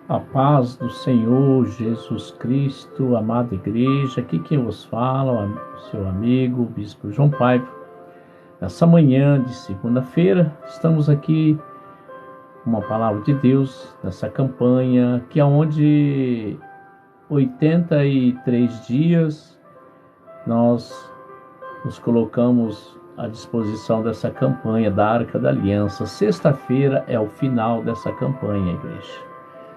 A paz do Senhor Jesus Cristo, amada igreja, aqui quem vos fala, o seu amigo, o Bispo João Paiva. Nessa manhã de segunda-feira, estamos aqui com uma palavra de Deus, nessa campanha, que é onde 83 dias nós nos colocamos à disposição dessa campanha da Arca da Aliança. Sexta-feira é o final dessa campanha, igreja.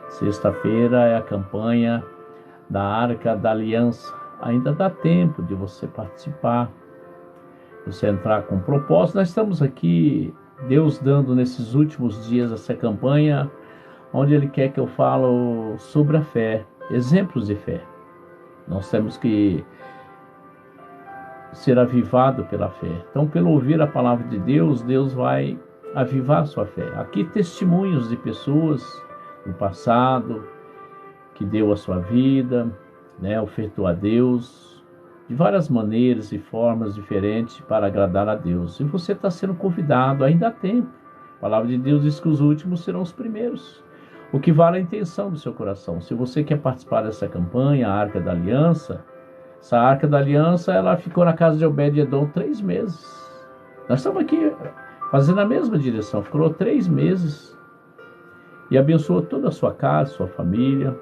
Sexta-feira é a campanha da Arca da Aliança. Ainda dá tempo de você participar, você entrar com propósito. Nós estamos aqui, Deus dando nesses últimos dias essa campanha, onde Ele quer que eu falo sobre a fé, exemplos de fé. Nós temos que ser avivado pela fé. Então, pelo ouvir a palavra de Deus, Deus vai avivar a sua fé. Aqui testemunhos de pessoas no passado, que deu a sua vida, ofertou a Deus, de várias maneiras e formas diferentes para agradar a Deus. E você está sendo convidado, ainda há tempo. A palavra de Deus diz que os últimos serão os primeiros. O que vale é a intenção do seu coração. Se você quer participar dessa campanha, a Arca da Aliança, essa Arca da Aliança, ela ficou na casa de Obed-Edom 3 meses. Nós estamos aqui fazendo a mesma direção, ficou 3 meses. E abençoa toda a sua casa, sua família.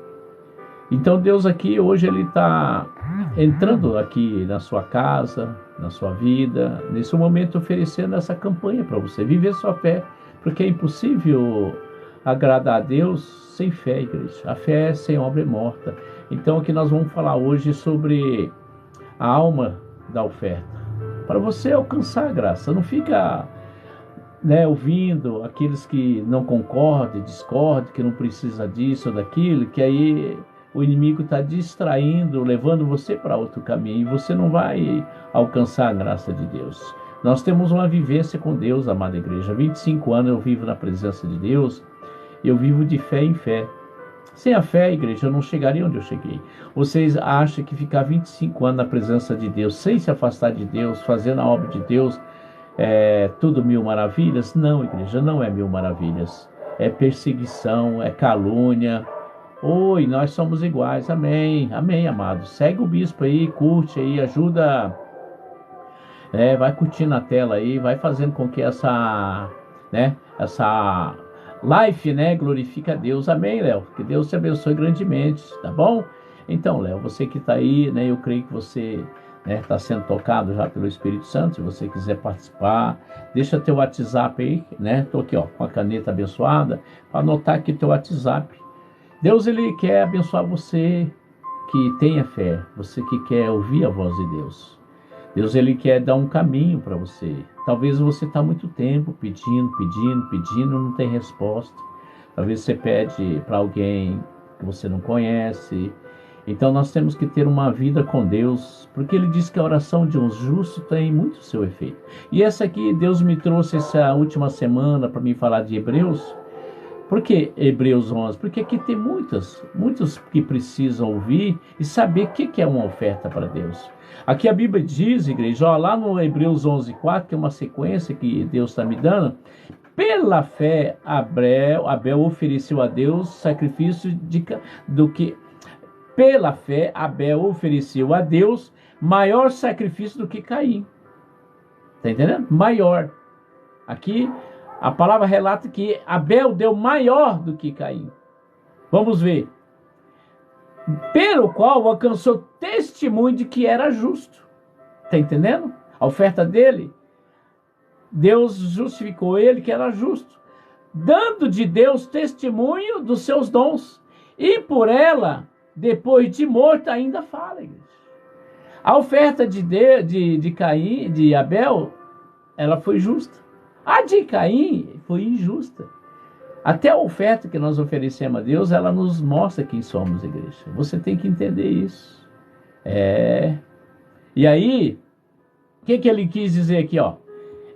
Então Deus aqui, hoje Ele está entrando aqui na sua casa, na sua vida, nesse momento oferecendo essa campanha para você, viver sua fé, porque é impossível agradar a Deus sem fé, igreja. A fé sem obra é morta. Então aqui nós vamos falar hoje sobre a alma da oferta, para você alcançar a graça. Não fica ouvindo aqueles que não concordam, discordam, que não precisa disso ou daquilo, que aí o inimigo está distraindo, levando você para outro caminho, e você não vai alcançar a graça de Deus. Nós temos uma vivência com Deus, amada igreja. 25 anos eu vivo na presença de Deus, eu vivo de fé em fé. Sem a fé, igreja, eu não chegaria onde eu cheguei. Vocês acham que ficar 25 anos na presença de Deus, sem se afastar de Deus, fazendo a obra de Deus, é tudo mil maravilhas? Não, igreja, não é mil maravilhas. É perseguição, é calúnia. Oi, nós somos iguais. Amém, amém, amados. Segue o bispo aí, curte aí, ajuda. Vai curtindo a tela aí, vai fazendo com que essa live, glorifique a Deus. Amém, Léo? Que Deus te abençoe grandemente, tá bom? Então, Léo, você que está aí, eu creio que você está sendo tocado já pelo Espírito Santo. Se você quiser participar, deixa teu WhatsApp aí, estou aqui com a caneta abençoada, para anotar aqui teu WhatsApp. Deus, Ele quer abençoar você que tenha fé, você que quer ouvir a voz de Deus. Deus, Ele quer dar um caminho para você. Talvez você está há muito tempo pedindo, não tem resposta. Talvez você pede para alguém que você não conhece. Então nós temos que ter uma vida com Deus, porque Ele diz que a oração de um justo tem muito seu efeito. E essa aqui, Deus me trouxe essa última semana para me falar de Hebreus. Por que Hebreus 11? Porque aqui tem muitos que precisam ouvir e saber o que é uma oferta para Deus. Aqui a Bíblia diz, igreja, lá no Hebreus 11:4, que é uma sequência que Deus está me dando. Pela fé, Abel ofereceu a Deus sacrifício Pela fé, Abel ofereceu a Deus maior sacrifício do que Caim. Está entendendo? Maior. Aqui, a palavra relata que Abel deu maior do que Caim. Vamos ver. Pelo qual alcançou testemunho de que era justo. Está entendendo? A oferta dele, Deus justificou ele que era justo, dando de Deus testemunho dos seus dons. E por ela, depois de morto, ainda fala, igreja. A oferta de Caim, de Abel, ela foi justa. A de Caim foi injusta. Até a oferta que nós oferecemos a Deus, ela nos mostra quem somos, igreja. Você tem que entender isso. E aí, o que ele quis dizer aqui, ó?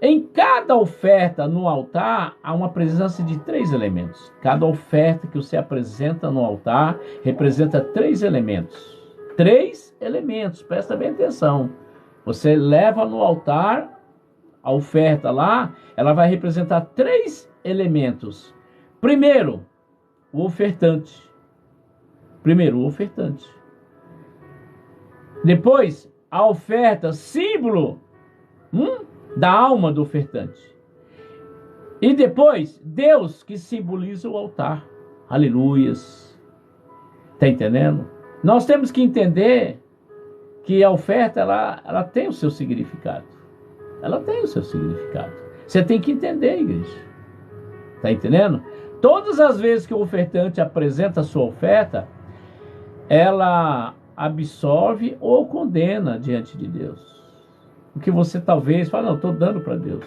Em cada oferta no altar, há uma presença de 3 elementos. Cada oferta que você apresenta no altar representa 3 elementos. 3 elementos, presta bem atenção. Você leva no altar a oferta lá, ela vai representar 3 elementos. Primeiro, o ofertante. Primeiro, o ofertante. Depois, a oferta, símbolo da alma do ofertante. E depois, Deus, que simboliza o altar. Aleluias. Está entendendo? Nós temos que entender que a oferta, ela tem o seu significado. Ela tem o seu significado. Você tem que entender, igreja. Está entendendo? Todas as vezes que o ofertante apresenta a sua oferta, ela absolve ou condena diante de Deus. O que você talvez fala, não, estou dando para Deus.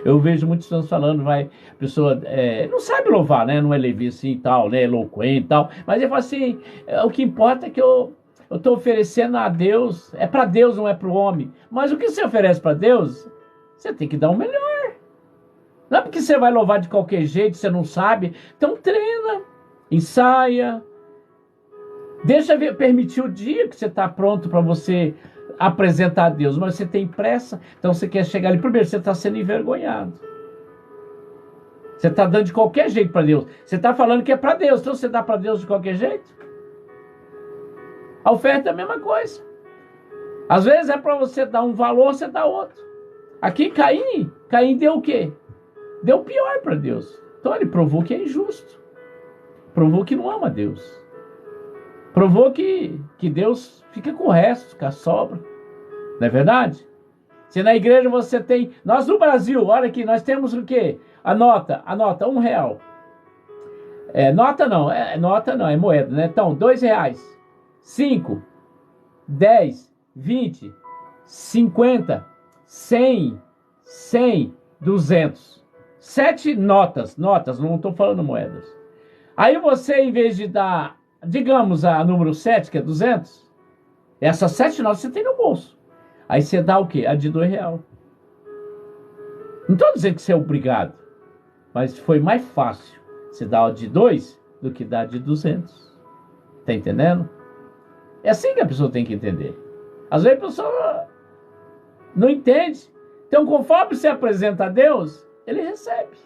Eu vejo muitos pessoas falando, a pessoa não sabe louvar, né? Não é levir assim e tal, né? Eloquente e tal. Mas ele fala assim, o que importa é que eu estou oferecendo a Deus, é para Deus, não é para o homem. Mas o que você oferece para Deus, você tem que dar o melhor. Não é porque você vai louvar de qualquer jeito, você não sabe. Então treina, ensaia. Deixa permitir o dia que você está pronto para você apresentar a Deus. Mas você tem pressa, então você quer chegar ali. Primeiro, você está sendo envergonhado. Você está dando de qualquer jeito para Deus. Você está falando que é para Deus, então você dá para Deus de qualquer jeito? A oferta é a mesma coisa. Às vezes é para você dar um valor, você dá outro. Aqui Caim deu o quê? Deu o pior para Deus. Então ele provou que é injusto. Provou que não ama Deus. Provou que Deus fica com o resto, com a sobra. Não é verdade? Se na igreja você tem... Nós no Brasil, olha aqui, nós temos o quê? A nota, R$1. Nota não, é moeda, né? Então, R$2, 5, 10, 20, 50, 100, 200. 7 notas, não estou falando moedas. Aí você, em vez de dar, digamos, a número 7, que é 200, essas 7 notas você tem no bolso. Aí você dá o quê? A de R$2. Não estou dizendo que você é obrigado, mas foi mais fácil você dar a de 2 do que dar a de 200. Tá entendendo? É assim que a pessoa tem que entender. Às vezes a pessoa não entende. Então, conforme você apresenta a Deus, ele recebe.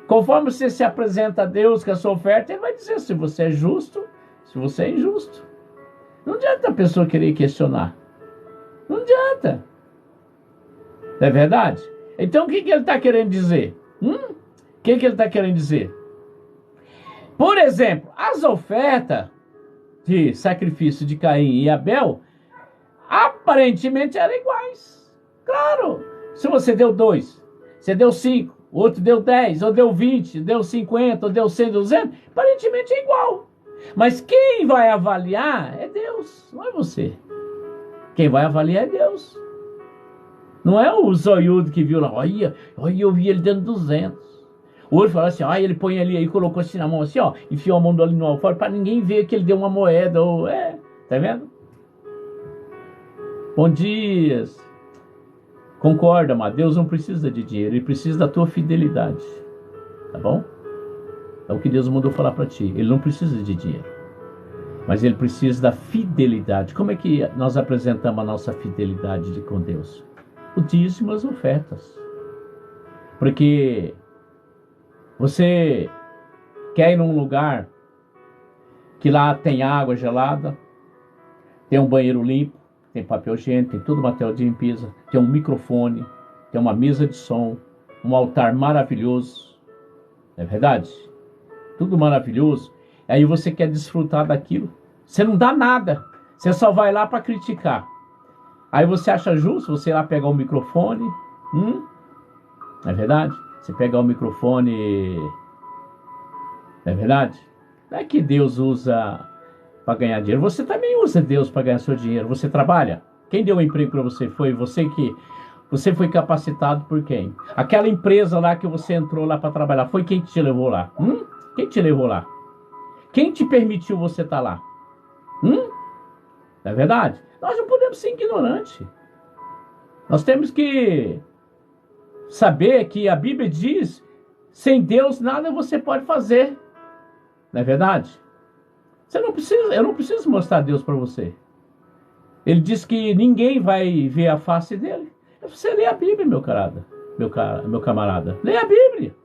Conforme você se apresenta a Deus com a sua oferta, ele vai dizer se você é justo, se você é injusto. Não adianta a pessoa querer questionar. Não adianta. Não é verdade? Então o que ele está querendo dizer? O que ele está querendo dizer? Por exemplo, as ofertas de sacrifício de Caim e Abel aparentemente eram iguais. Claro, se você deu 2, você deu 5, o outro deu 10, ou deu 20, deu 50, ou deu 100, 200, aparentemente é igual. Mas quem vai avaliar é Deus, não é você. Quem vai avaliar é Deus. Não é o zoiudo que viu lá, olha, eu vi ele dando 200. O outro falou assim, ele põe ali, aí colocou assim na mão, assim, enfiou a mão ali no alforje, para ninguém ver que ele deu uma moeda, tá vendo? Bom dias. Concorda, amado, Deus não precisa de dinheiro, Ele precisa da tua fidelidade, tá bom? É o que Deus mandou falar para ti, Ele não precisa de dinheiro, mas Ele precisa da fidelidade. Como é que nós apresentamos a nossa fidelidade com Deus? O dízimo e as ofertas. Porque você quer ir num lugar que lá tem água gelada, tem um banheiro limpo, tem papel higiênico, tem todo o material de limpeza, tem um microfone, tem uma mesa de som, um altar maravilhoso, não é verdade? Tudo maravilhoso. Aí você quer desfrutar daquilo, você não dá nada, você só vai lá para criticar. Aí você acha justo você ir lá pegar o microfone, não é verdade? Você pegar o microfone, não é verdade? Não é que Deus usa para ganhar dinheiro. Você também usa Deus para ganhar seu dinheiro. Você trabalha. Quem deu o emprego para você? Foi você que... Você foi capacitado por quem? Aquela empresa lá que você entrou lá para trabalhar, foi quem te levou lá? Quem te levou lá? Quem te permitiu você estar lá? Não é verdade? Nós não podemos ser ignorantes. Nós temos que saber que a Bíblia diz, sem Deus nada você pode fazer. Não é verdade? Eu não preciso mostrar Deus para você. Ele diz que ninguém vai ver a face dele. Você lê a Bíblia, meu camarada. Lê a Bíblia.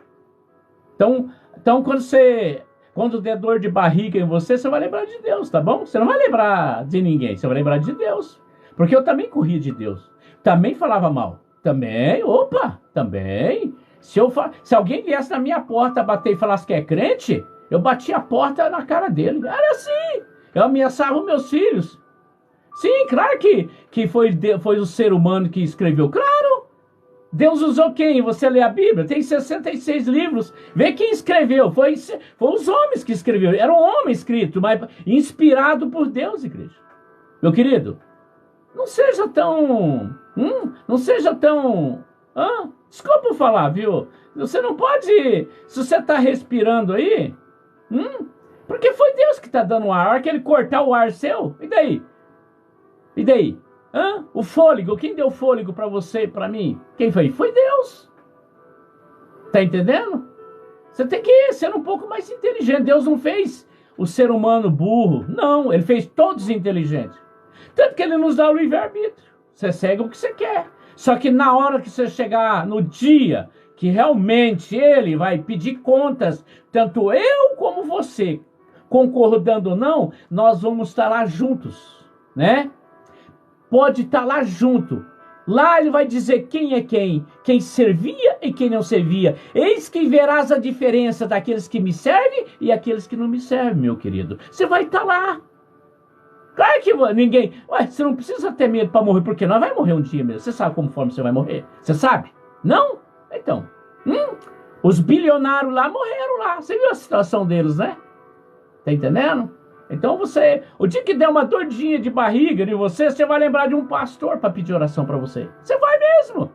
Então quando você Quando der dor de barriga em você, você vai lembrar de Deus, tá bom? Você não vai lembrar de ninguém, você vai lembrar de Deus. Porque eu também corria de Deus. Também falava mal. Também, opa, também. Se alguém viesse na minha porta bater e falasse que é crente, eu batia a porta na cara dele. Era assim. Eu ameaçava os meus filhos. Sim, claro que foi o ser humano que escreveu. Claro. Deus usou quem? Você lê a Bíblia, tem 66 livros. Vê quem escreveu. Foi os homens que escreveram. Era um homem escrito, mas inspirado por Deus, igreja. Meu querido, não seja tão... não seja tão... desculpa eu falar, viu? Você não pode... Se você está respirando aí... porque foi Deus que está dando o ar. A hora que ele cortar o ar seu, e daí? E daí? O fôlego, quem deu fôlego para você e para mim? Quem foi? Foi Deus. Tá entendendo? Você tem que ser um pouco mais inteligente. Deus não fez o ser humano burro. Não, ele fez todos inteligentes. Tanto que ele nos dá o livre-arbítrio. Você segue o que você quer. Só que na hora que você chegar no dia que realmente ele vai pedir contas, tanto eu como você, concordando ou não, nós vamos estar lá juntos, né? Pode estar lá junto. Lá ele vai dizer quem é quem servia e quem não servia. Eis que verás a diferença daqueles que me servem e aqueles que não me servem, meu querido. Você vai estar lá. Claro que ninguém... você não precisa ter medo para morrer, porque nós vamos morrer um dia mesmo. Você sabe conforme você vai morrer? Você sabe? Não? Então. Os bilionários lá morreram lá. Você viu a situação deles, né? Tá entendendo? Então o dia que der uma dordinha de barriga em você, você vai lembrar de um pastor para pedir oração para você. Você vai mesmo.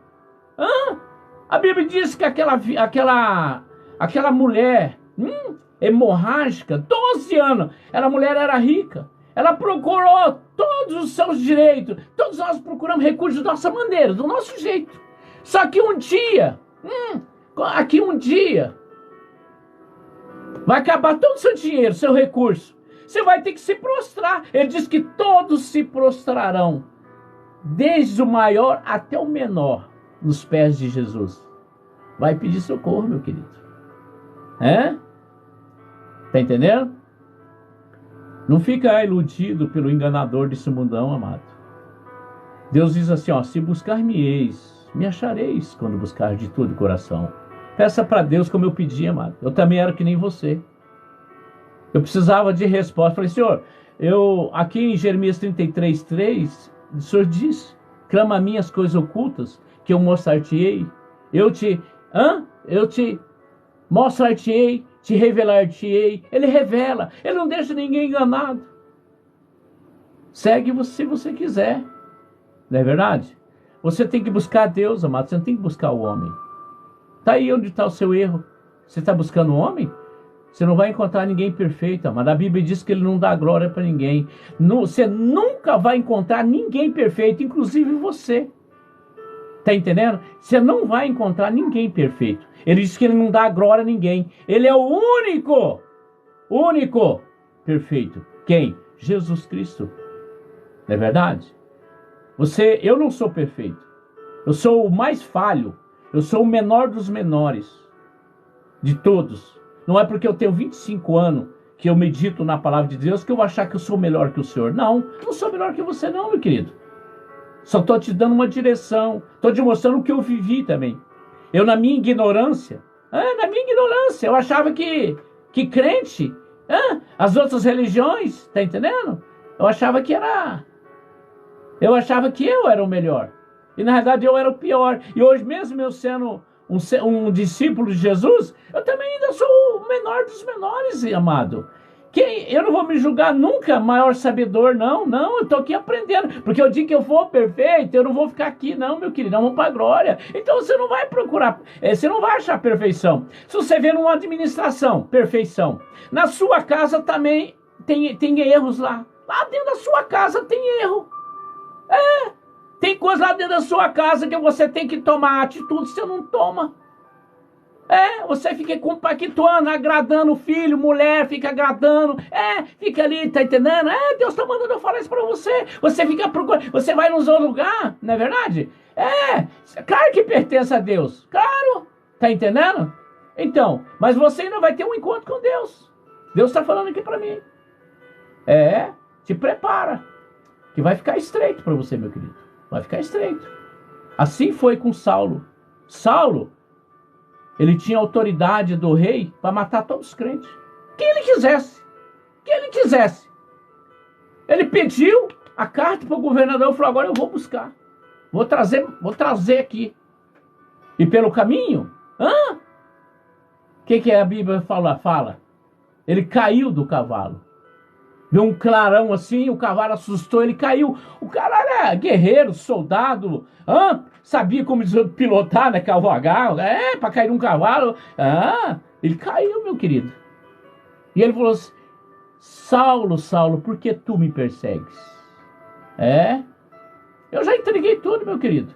A Bíblia diz que aquela mulher hemorrágica, 12 anos, a mulher era rica. Ela procurou todos os seus direitos. Todos nós procuramos recursos da nossa maneira, do nosso jeito. Só que um dia, vai acabar todo o seu dinheiro, seu recurso. Você vai ter que se prostrar. Ele diz que todos se prostrarão, desde o maior até o menor, nos pés de Jesus. Vai pedir socorro, meu querido. Tá entendendo? Não fica iludido pelo enganador desse mundão, amado. Deus diz assim, se buscar-me-eis, me achareis quando buscar de todo o coração. Peça para Deus como eu pedi, amado. Eu também era que nem você. Eu precisava de resposta. Falei, Senhor, aqui em Jeremias 33:3, o Senhor diz, clama a mim as coisas ocultas, que eu mostrar-te-ei. Eu te mostrar-te-ei, te revelar-te-ei. Ele revela, ele não deixa ninguém enganado. Segue você se você quiser. Não é verdade? Você tem que buscar a Deus, amado. Você não tem que buscar o homem. Está aí onde está o seu erro. Você está buscando o homem? Você não vai encontrar ninguém perfeito, mas a Bíblia diz que ele não dá glória para ninguém. Você nunca vai encontrar ninguém perfeito, inclusive você. Tá entendendo? Você não vai encontrar ninguém perfeito. Ele diz que ele não dá glória a ninguém. Ele é o único perfeito. Quem? Jesus Cristo. Não é verdade? Eu não sou perfeito. Eu sou o mais falho. Eu sou o menor dos menores de todos. Não é porque eu tenho 25 anos que eu medito na palavra de Deus que eu vou achar que eu sou melhor que o Senhor. Não sou melhor que você não, meu querido. Só estou te dando uma direção. Estou te mostrando o que eu vivi também. Eu, na minha ignorância, eu achava que crente, as outras religiões, tá entendendo? Eu achava que eu era o melhor. E na verdade eu era o pior. E hoje mesmo eu sendo um discípulo de Jesus, eu também ainda sou o menor dos menores, amado. Eu não vou me julgar nunca maior sabedor, não, eu estou aqui aprendendo, porque o dia que eu for perfeito, eu não vou ficar aqui, não, meu querido, vamos para a glória. Então você não vai procurar, você não vai achar perfeição. Se você vê numa administração, perfeição, na sua casa também tem erros lá dentro da sua casa tem erro, tem coisa lá dentro da sua casa que você tem que tomar atitude, você não toma. Você fica compactuando, agradando o filho, mulher, fica agradando, fica ali, tá entendendo? Deus tá mandando eu falar isso pra você. Você fica procurando, você vai nos outros lugares, não é verdade? Claro que pertence a Deus, claro, tá entendendo? Então, mas você ainda vai ter um encontro com Deus. Deus está falando aqui para mim. Te prepara, que vai ficar estreito para você, meu querido. Vai ficar estreito. Assim foi com Saulo. Saulo, ele tinha autoridade do rei para matar todos os crentes. Quem ele quisesse. Quem ele quisesse. Ele pediu a carta para o governador e falou, agora eu vou buscar. Vou trazer aqui. E pelo caminho, o que a Bíblia fala? Ele caiu do cavalo. Viu um clarão assim, o cavalo assustou, ele caiu. O cara era guerreiro, soldado, sabia como pilotar, né, cavalgar, para cair num cavalo. Ele caiu, meu querido. E ele falou assim, Saulo, Saulo, por que tu me persegues? Eu já entreguei tudo, meu querido.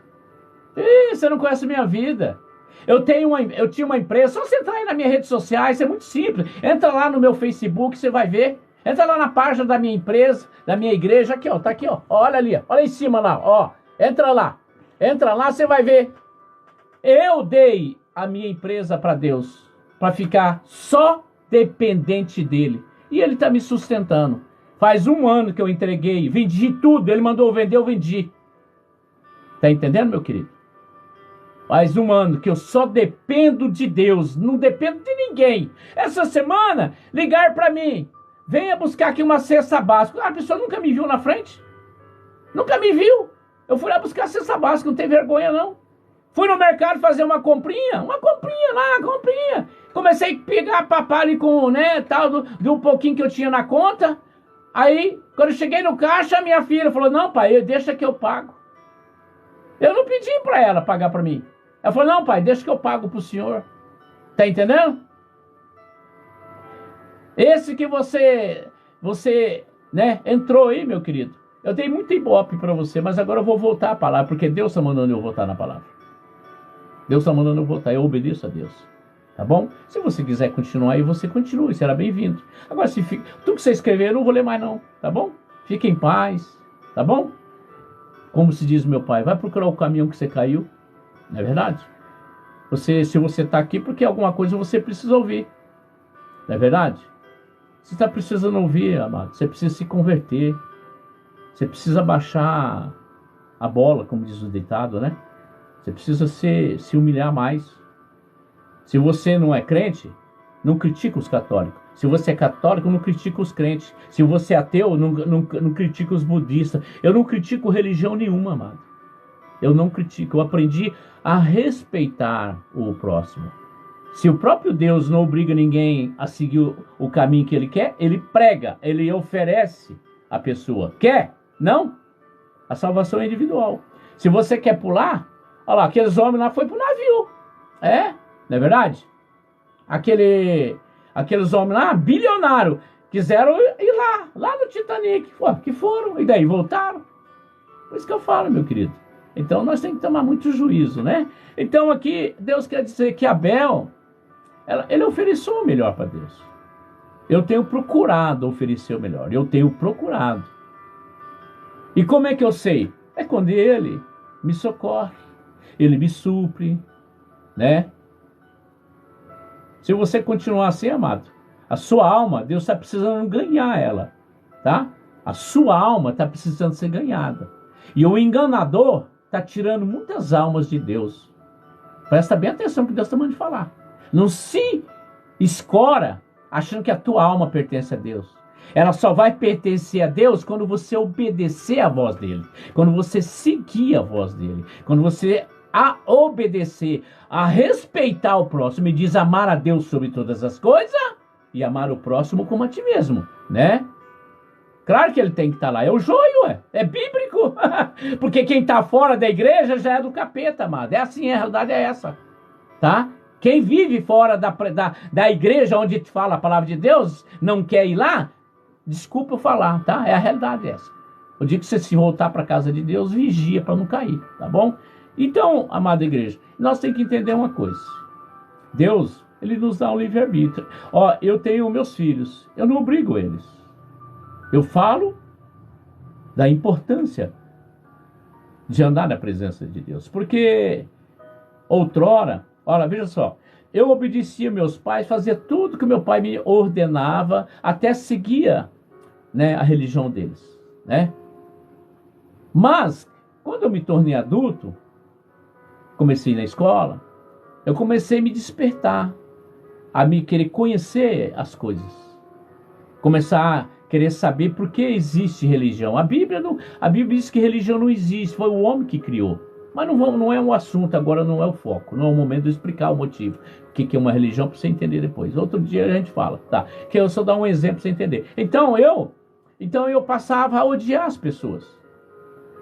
Você não conhece a minha vida. Eu tinha uma empresa, só você entrar aí nas minhas redes sociais, é muito simples. Entra lá no meu Facebook, você vai ver. Entra lá na página da minha empresa, da minha igreja, aqui, ó, tá aqui, ó. Olha ali, olha em cima lá, ó. Entra lá, você vai ver. Eu dei a minha empresa para Deus, para ficar só dependente dele. E ele tá me sustentando. Faz 1 ano que eu entreguei, vendi tudo, ele mandou vender, eu vendi. Tá entendendo, meu querido? Faz 1 ano que eu só dependo de Deus, não dependo de ninguém. Essa semana, ligar para mim, venha buscar aqui uma cesta básica. A pessoa nunca me viu na frente. Nunca me viu. Eu fui lá buscar a cesta básica, não tem vergonha não. Fui no mercado fazer uma comprinha lá. Comecei a pegar papari com, tal, de um pouquinho que eu tinha na conta. Aí, quando eu cheguei no caixa, a minha filha falou, não, pai, deixa que eu pago. Eu não pedi para ela pagar para mim. Ela falou, não, pai, deixa que eu pago pro senhor. Tá entendendo? Esse que você entrou aí, meu querido. Eu dei muito ibope para você, mas agora eu vou voltar à palavra, porque Deus está mandando eu voltar na palavra. Deus está mandando eu voltar, eu obedeço a Deus. Tá bom? Se você quiser continuar aí, você continue, será bem-vindo. Agora, tudo que você escrever, eu não vou ler mais não, tá bom? Fique em paz, tá bom? Como se diz meu pai, vai procurar o caminho que você caiu, não é verdade? Se você está aqui, porque alguma coisa você precisa ouvir, não é verdade? Você está precisando ouvir, amado, você precisa se converter, você precisa baixar a bola, como diz o ditado, né? Você precisa se humilhar mais. Se você não é crente, não critica os católicos. Se você é católico, não critica os crentes. Se você é ateu, não critica os budistas. Eu não critico religião nenhuma, amado. Eu não critico. Eu aprendi a respeitar o próximo. Se o próprio Deus não obriga ninguém a seguir o caminho que ele quer, ele prega, ele oferece à pessoa. Quer? Não? A salvação é individual. Se você quer pular, olha lá, aqueles homens lá foram pro navio. Não é verdade? Aqueles homens lá, bilionários, quiseram ir lá no Titanic. Que foram, e daí voltaram. Por isso que eu falo, meu querido. Então nós temos que tomar muito juízo, né? Então aqui, Deus quer dizer que Abel, ele ofereceu o melhor para Deus. Eu tenho procurado oferecer o melhor. Eu tenho procurado. E como é que eu sei? É quando ele me socorre. Ele me supre, né? Se você continuar assim, amado, a sua alma, Deus está precisando ganhar ela, tá? A sua alma está precisando ser ganhada. E o enganador está tirando muitas almas de Deus. Presta bem atenção no que Deus está mandando falar. Não se escora achando que a tua alma pertence a Deus. Ela só vai pertencer a Deus quando você obedecer a voz dele. Quando você seguir a voz dele. Quando você obedecer, a respeitar o próximo. E diz amar a Deus sobre todas as coisas e amar o próximo como a ti mesmo, né? Claro que ele tem que estar lá. É o joio, é bíblico. Porque quem está fora da igreja já é do capeta, amado. É assim, a realidade é essa, tá? Quem vive fora da igreja onde te fala a palavra de Deus, não quer ir lá, desculpa eu falar, tá? É a realidade essa. O dia que você se voltar para a casa de Deus, vigia para não cair, tá bom? Então, amada igreja, nós temos que entender uma coisa. Deus, ele nos dá um livre-arbítrio. Ó, eu tenho meus filhos, eu não obrigo eles. Eu falo da importância de andar na presença de Deus. Porque outrora, olha, veja só, eu obedecia meus pais, fazia tudo que meu pai me ordenava, até seguia, né, a religião deles, né? Mas, quando eu me tornei adulto, comecei na escola, eu comecei a me despertar, a me querer conhecer as coisas, começar a querer saber por que existe religião. A Bíblia diz que religião não existe, foi o homem que criou. Mas não é um assunto agora, não é o foco, não é o momento de explicar o motivo. O que é uma religião para você entender depois. Outro dia a gente fala, tá? Que eu só dar um exemplo para você entender. Então eu passava a odiar as pessoas.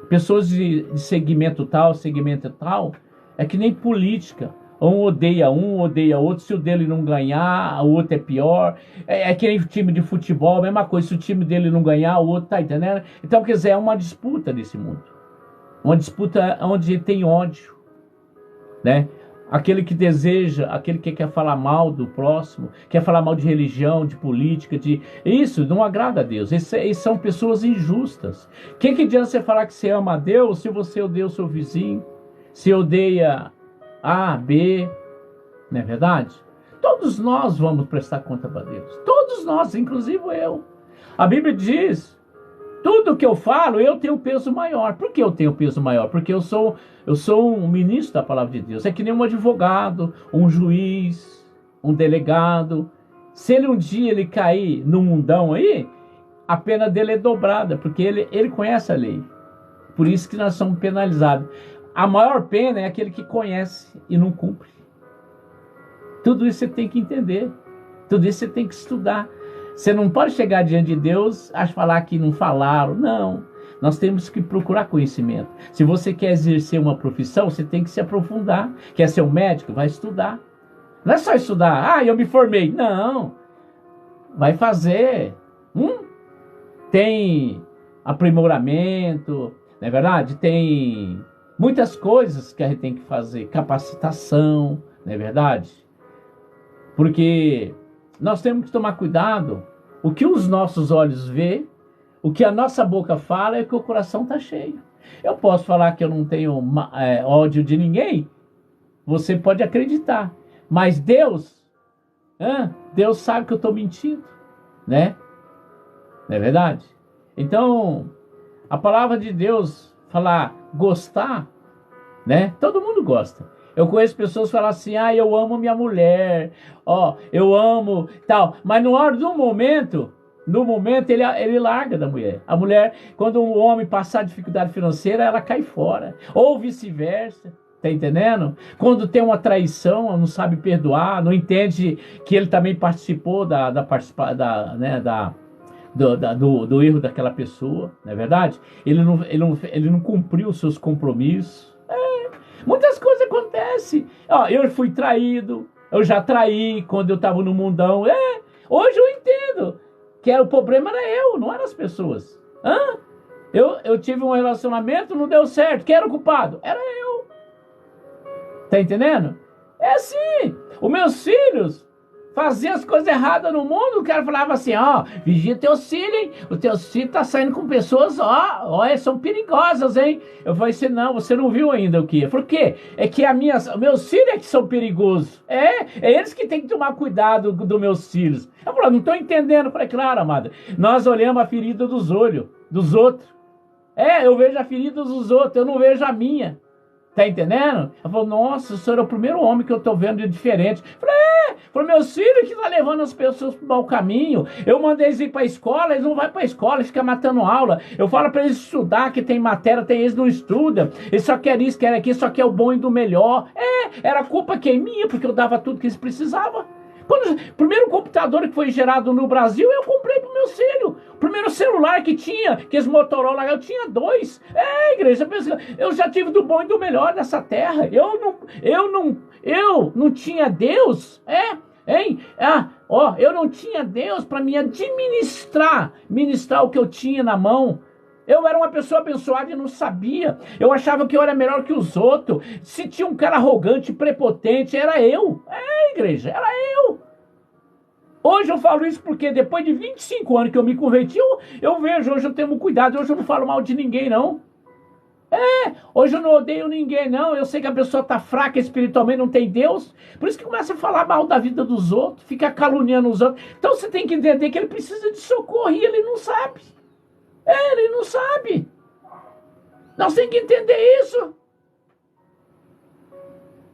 Pessoas de segmento tal, é que nem política. Um odeia outro, se o dele não ganhar, o outro é pior. É que nem time de futebol, a mesma coisa, se o time dele não ganhar, o outro, tá entendendo? Então, quer dizer, é uma disputa desse mundo. Uma disputa onde tem ódio, né? Aquele que deseja, aquele que quer falar mal do próximo, quer falar mal de religião, de política, isso não agrada a Deus. Esses são pessoas injustas. Que adianta você falar que você ama a Deus se você odeia o seu vizinho, se odeia A, B, não é verdade? Todos nós vamos prestar conta para Deus. Todos nós, inclusive eu. A Bíblia diz: tudo que eu falo, eu tenho peso maior. Por que eu tenho peso maior? Porque eu sou um ministro da palavra de Deus. É que nem um advogado, um juiz, um delegado. Se ele um dia ele cair no mundão aí, a pena dele é dobrada, porque ele conhece a lei. Por isso que nós somos penalizados. A maior pena é aquele que conhece e não cumpre. Tudo isso você tem que entender. Tudo isso você tem que estudar. Você não pode chegar diante de Deus a falar que não falaram. Não. Nós temos que procurar conhecimento. Se você quer exercer uma profissão, você tem que se aprofundar. Quer ser um médico? Vai estudar. Não é só estudar. Ah, eu me formei. Não. Vai fazer. Tem aprimoramento. Não é verdade? Tem muitas coisas que a gente tem que fazer. Capacitação. Não é verdade? Porque nós temos que tomar cuidado. O que os nossos olhos vê, o que a nossa boca fala é que o coração está cheio. Eu posso falar que eu não tenho ódio de ninguém. Você pode acreditar. Mas Deus sabe que eu estou mentindo. Né? Não é verdade? Então, a palavra de Deus, falar gostar, né? Todo mundo gosta. Eu conheço pessoas que falam assim: eu amo minha mulher, eu amo tal. Mas no momento ele larga da mulher. A mulher, quando um homem passar dificuldade financeira, ela cai fora. Ou vice-versa, tá entendendo? Quando tem uma traição, não sabe perdoar, não entende que ele também participou do erro daquela pessoa, não é verdade? Ele não cumpriu os seus compromissos. Muitas coisas acontecem. Eu fui traído, eu já traí quando eu estava no mundão. Hoje eu entendo que o problema era eu, não eram as pessoas. Eu tive um relacionamento, não deu certo. Quem era o culpado? Era eu. Tá entendendo? É assim. Os meus filhos faziam as coisas erradas no mundo, o cara falava assim: vigia teus filhos, hein? O teu filho tá saindo com pessoas, são perigosas, hein? Eu falei assim: não, você não viu ainda o que? Eu falei: o quê? É que meus filhos é que são perigosos. É eles que tem que tomar cuidado dos meus filhos. Eu falei: não tô entendendo. Eu falei: claro, amada, nós olhamos a ferida dos olhos, dos outros. Eu vejo a ferida dos outros, eu não vejo a minha. Tá entendendo? Eu falei: nossa, o senhor é o primeiro homem que eu tô vendo de diferente. Eu falei: meus filhos que tá levando as pessoas pro mau caminho. Eu mandei eles ir pra escola, eles não vão pra escola, eles ficam matando aula. Eu falo pra eles estudar, que tem matéria, eles não estudam. Eles só querem isso, querem aquilo, só quer o bom e do melhor. Era culpa que é minha, porque eu dava tudo que eles precisavam. O primeiro computador que foi gerado no Brasil, eu comprei pro meu filho. O primeiro celular que tinha, que esse Motorola, eu tinha 2. Igreja, eu já tive do bom e do melhor nessa terra. Eu não tinha Deus, eu não tinha Deus para me ministrar o que eu tinha na mão. Eu era uma pessoa abençoada e não sabia. Eu achava que eu era melhor que os outros. Se tinha um cara arrogante, prepotente, era eu. Igreja, era eu. Hoje eu falo isso porque depois de 25 anos que eu me converti, eu vejo, hoje eu tenho cuidado, hoje eu não falo mal de ninguém, não. Hoje eu não odeio ninguém, não. Eu sei que a pessoa está fraca espiritualmente, não tem Deus. Por isso que começa a falar mal da vida dos outros, fica caluniando os outros. Então você tem que entender que ele precisa de socorro e ele não sabe. Ele não sabe. Nós temos que entender isso.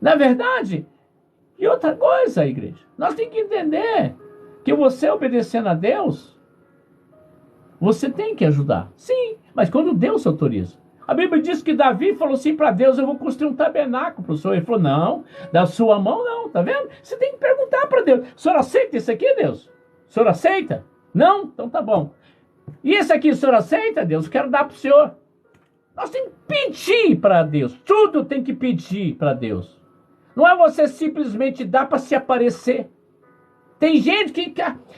Na verdade, e outra coisa, igreja, nós temos que entender que você obedecendo a Deus, você tem que ajudar. Sim, mas quando Deus autoriza. A Bíblia diz que Davi falou assim para Deus: eu vou construir um tabernáculo para o Senhor. Ele falou: não, da sua mão não, tá vendo? Você tem que perguntar para Deus: o Senhor aceita isso aqui, Deus? O Senhor aceita? Não? Então tá bom. E esse aqui o Senhor aceita, Deus? Eu quero dar para o Senhor. Nós temos que pedir para Deus. Tudo tem que pedir para Deus. Não é você simplesmente dar para se aparecer. Tem gente que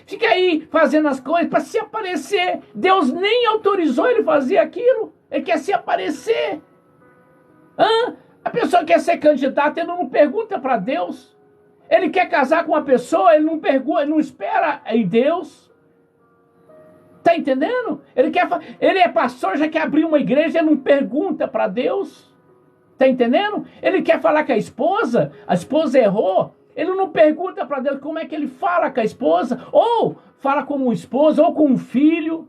fica aí fazendo as coisas para se aparecer. Deus nem autorizou ele fazer aquilo. Ele quer se aparecer. A pessoa quer ser candidata, ele não pergunta para Deus. Ele quer casar com uma pessoa, ele não pergunta, ele não espera em Deus. Tá entendendo? Ele é pastor, já quer abrir uma igreja, ele não pergunta para Deus. Tá entendendo? Ele quer falar com a esposa errou, ele não pergunta para Deus como é que ele fala com a esposa, ou fala com um esposo, ou com um filho.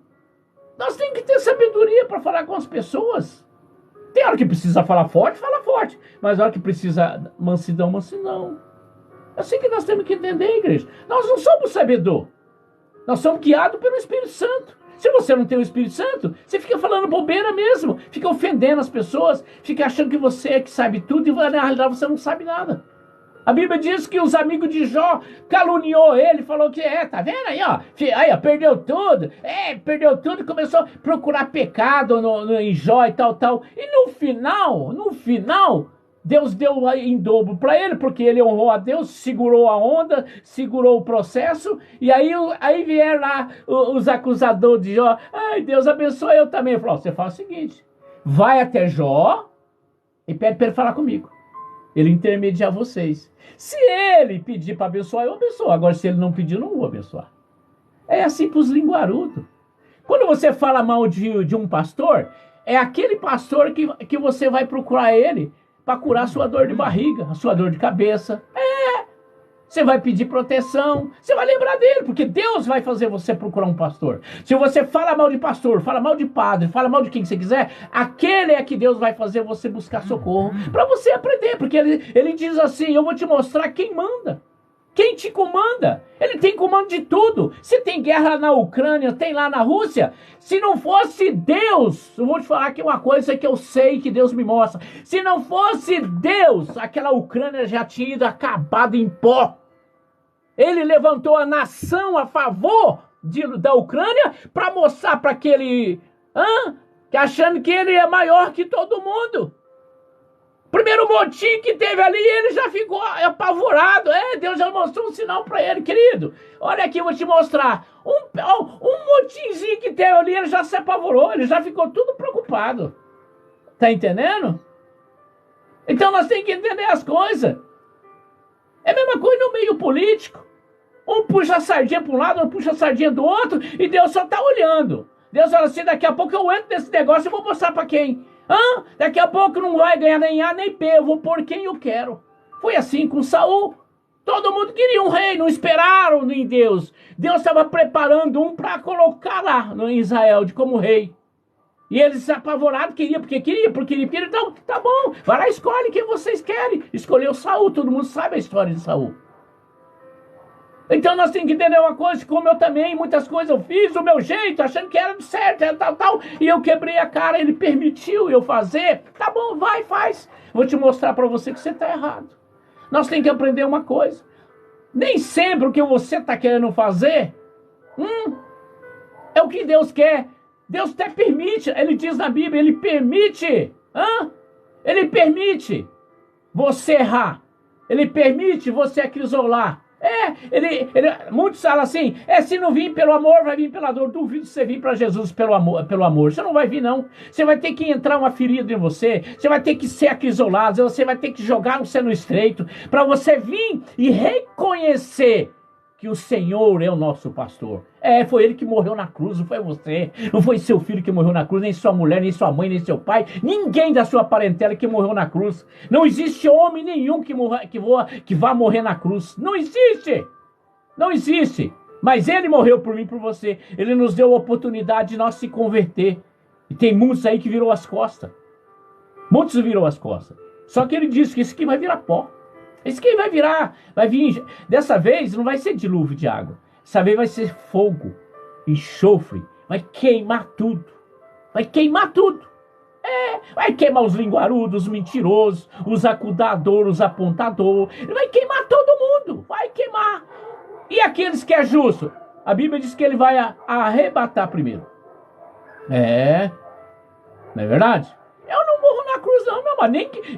Nós temos que ter sabedoria para falar com as pessoas. Tem hora que precisa falar forte, fala forte. Mas a hora que precisa mansidão, mansidão. É assim que nós temos que entender, igreja. Nós não somos sabedor. Nós somos guiados pelo Espírito Santo. Se você não tem o Espírito Santo, você fica falando bobeira mesmo. Fica ofendendo as pessoas. Fica achando que você é que sabe tudo e na realidade você não sabe nada. A Bíblia diz que os amigos de Jó caluniou ele, falou que tá vendo aí, ó, perdeu tudo, e começou a procurar pecado em Jó e tal. E no final, Deus deu em dobro para ele, porque ele honrou a Deus, segurou a onda, segurou o processo, e aí vieram lá os acusadores de Jó: ai, Deus abençoe eu também. Ele falou: você faz o seguinte, vai até Jó e pede para ele falar comigo. Ele intermediar vocês. Se ele pedir para abençoar, eu abençoo. Agora, se ele não pedir, eu não vou abençoar. É assim para os linguarudos. Quando você fala mal de um pastor, é aquele pastor que você vai procurar ele para curar a sua dor de barriga, a sua dor de cabeça. Você vai pedir proteção, você vai lembrar dele, porque Deus vai fazer você procurar um pastor. Se você fala mal de pastor, fala mal de padre, fala mal de quem você quiser, aquele é que Deus vai fazer você buscar socorro, para você aprender, porque ele diz assim: eu vou te mostrar quem manda, quem te comanda. Ele tem comando de tudo. Se tem guerra na Ucrânia, tem lá na Rússia, se não fosse Deus, eu vou te falar aqui uma coisa que eu sei que Deus me mostra: se não fosse Deus, aquela Ucrânia já tinha ido acabado em pó. Ele levantou a nação a favor da Ucrânia para mostrar para aquele que achando que ele é maior que todo mundo. Primeiro motim que teve ali, ele já ficou apavorado. Deus já mostrou um sinal para ele: querido, olha aqui, eu vou te mostrar. Um motinzinho que teve ali, ele já se apavorou, ele já ficou tudo preocupado. Tá entendendo? Então nós temos que entender as coisas. É a mesma coisa no meio político. Um puxa a sardinha para um lado, outro puxa a sardinha do outro, e Deus só está olhando. Deus fala assim: daqui a pouco eu entro nesse negócio e vou mostrar para quem. Daqui a pouco não vai ganhar nem A nem B, eu vou pôr quem eu quero. Foi assim com Saul. Todo mundo queria um rei, não esperaram em Deus. Deus estava preparando um para colocar lá em Israel como rei. E eles apavorados queriam, porque queria. Então, tá bom, vai lá, escolhe quem vocês querem. Escolheu Saul, todo mundo sabe a história de Saul. Então nós temos que entender uma coisa: como eu também, muitas coisas eu fiz do meu jeito, achando que era certo, era tal, e eu quebrei a cara, ele permitiu eu fazer. Tá bom, vai, faz. Vou te mostrar para você que você está errado. Nós temos que aprender uma coisa: nem sempre o que você está querendo fazer é o que Deus quer. Deus até permite, ele diz na Bíblia, ele permite você errar, ele permite você acrisolar. Muitos falam assim: se não vir pelo amor, vai vir pela dor. Duvido você vir para Jesus pelo amor. Você não vai vir, não. Você vai ter que entrar uma ferida em você. Você vai ter que ser acrisolado. Você vai ter que jogar você no estreito, para você vir e reconhecer que o Senhor é o nosso pastor. Foi Ele que morreu na cruz, não foi você. Não foi seu filho que morreu na cruz, nem sua mulher, nem sua mãe, nem seu pai. Ninguém da sua parentela que morreu na cruz. Não existe homem nenhum que vá morrer na cruz. Não existe. Não existe. Mas Ele morreu por mim e por você. Ele nos deu a oportunidade de nós se converter. E tem muitos aí que virou as costas. Muitos virou as costas. Só que Ele disse que esse aqui vai virar pó. Esse aqui vai vir. Dessa vez não vai ser dilúvio de água. Dessa vez vai ser fogo, enxofre. Vai queimar tudo. Vai queimar tudo. Vai queimar os linguarudos, os mentirosos, os acusadores, os apontadores. Vai queimar todo mundo. Vai queimar. E aqueles que é justo? A Bíblia diz que Ele vai arrebatar primeiro. Não é verdade? Eu não morro na cruz não, meu irmão,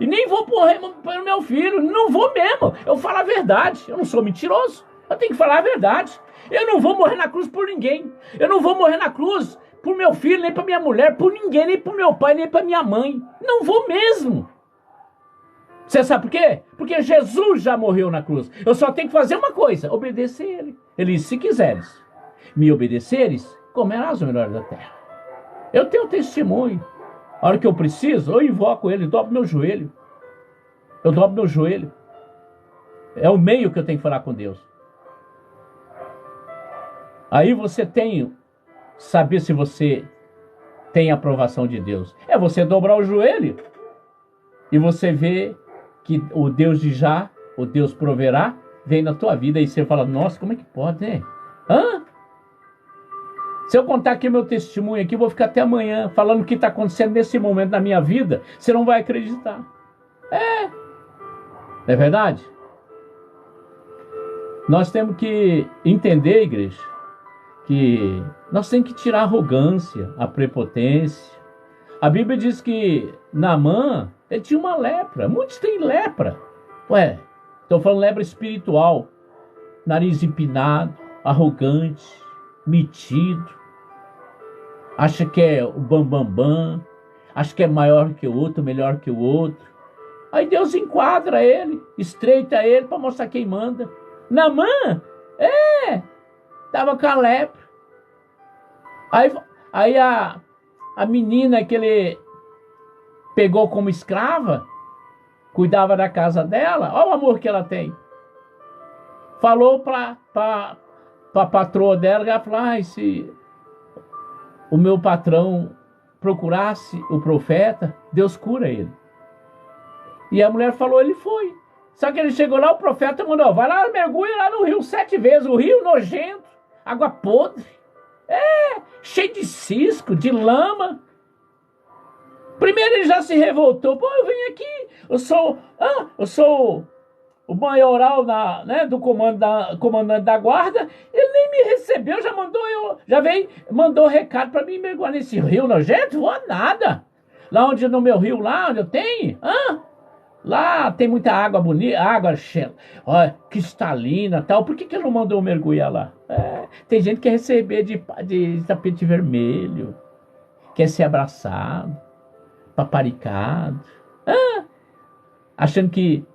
nem vou morrer pelo meu filho, não vou mesmo. Eu falo a verdade, eu não sou mentiroso, eu tenho que falar a verdade. Eu não vou morrer na cruz por ninguém, eu não vou morrer na cruz por meu filho, nem por minha mulher, por ninguém, nem por meu pai, nem por minha mãe. Não vou mesmo. Você sabe por quê? Porque Jesus já morreu na cruz. Eu só tenho que fazer uma coisa, obedecer Ele. Ele disse, se quiseres me obedeceres, comerás o melhor da terra. Eu tenho testemunho. A hora que eu preciso, eu invoco Ele, dobro meu joelho. Eu dobro meu joelho. É o meio que eu tenho que falar com Deus. Aí você tem, saber se você tem a aprovação de Deus. É você dobrar o joelho e você vê que o Deus de já, o Deus proverá, vem na tua vida e você fala, nossa, como é que pode, né? Se eu contar aqui meu testemunho aqui, eu vou ficar até amanhã falando o que está acontecendo nesse momento na minha vida. Você não vai acreditar. Não é verdade? Nós temos que entender, igreja, que nós temos que tirar a arrogância, a prepotência. A Bíblia diz que Naamã, ele tinha uma lepra. Muitos têm lepra. Estou falando lepra espiritual. Nariz empinado, arrogante, metido. Acha que é o bambambam, acha que é maior que o outro, melhor que o outro. Aí Deus enquadra ele, estreita ele para mostrar quem manda. Naamã, estava com a lepra. Aí a menina que ele pegou como escrava, cuidava da casa dela, olha o amor que ela tem. Falou para a patroa dela, ela falou, se o meu patrão procurasse o profeta, Deus cura ele. E a mulher falou, ele foi. Só que ele chegou lá, o profeta mandou, vai lá, mergulha lá no rio 7 vezes, o rio nojento, água podre, cheio de cisco, de lama. Primeiro ele já se revoltou, eu vim aqui, eu sou o maioral do comandante da guarda, ele nem me recebeu, mandou recado para mim mergulhar nesse rio nojento, vou nada. Lá no meu rio, lá onde eu tenho, lá tem muita água bonita, água cristalina tal, por que ele não mandou mergulhar lá? Tem gente que quer receber de tapete vermelho, quer ser abraçado, paparicado, achando que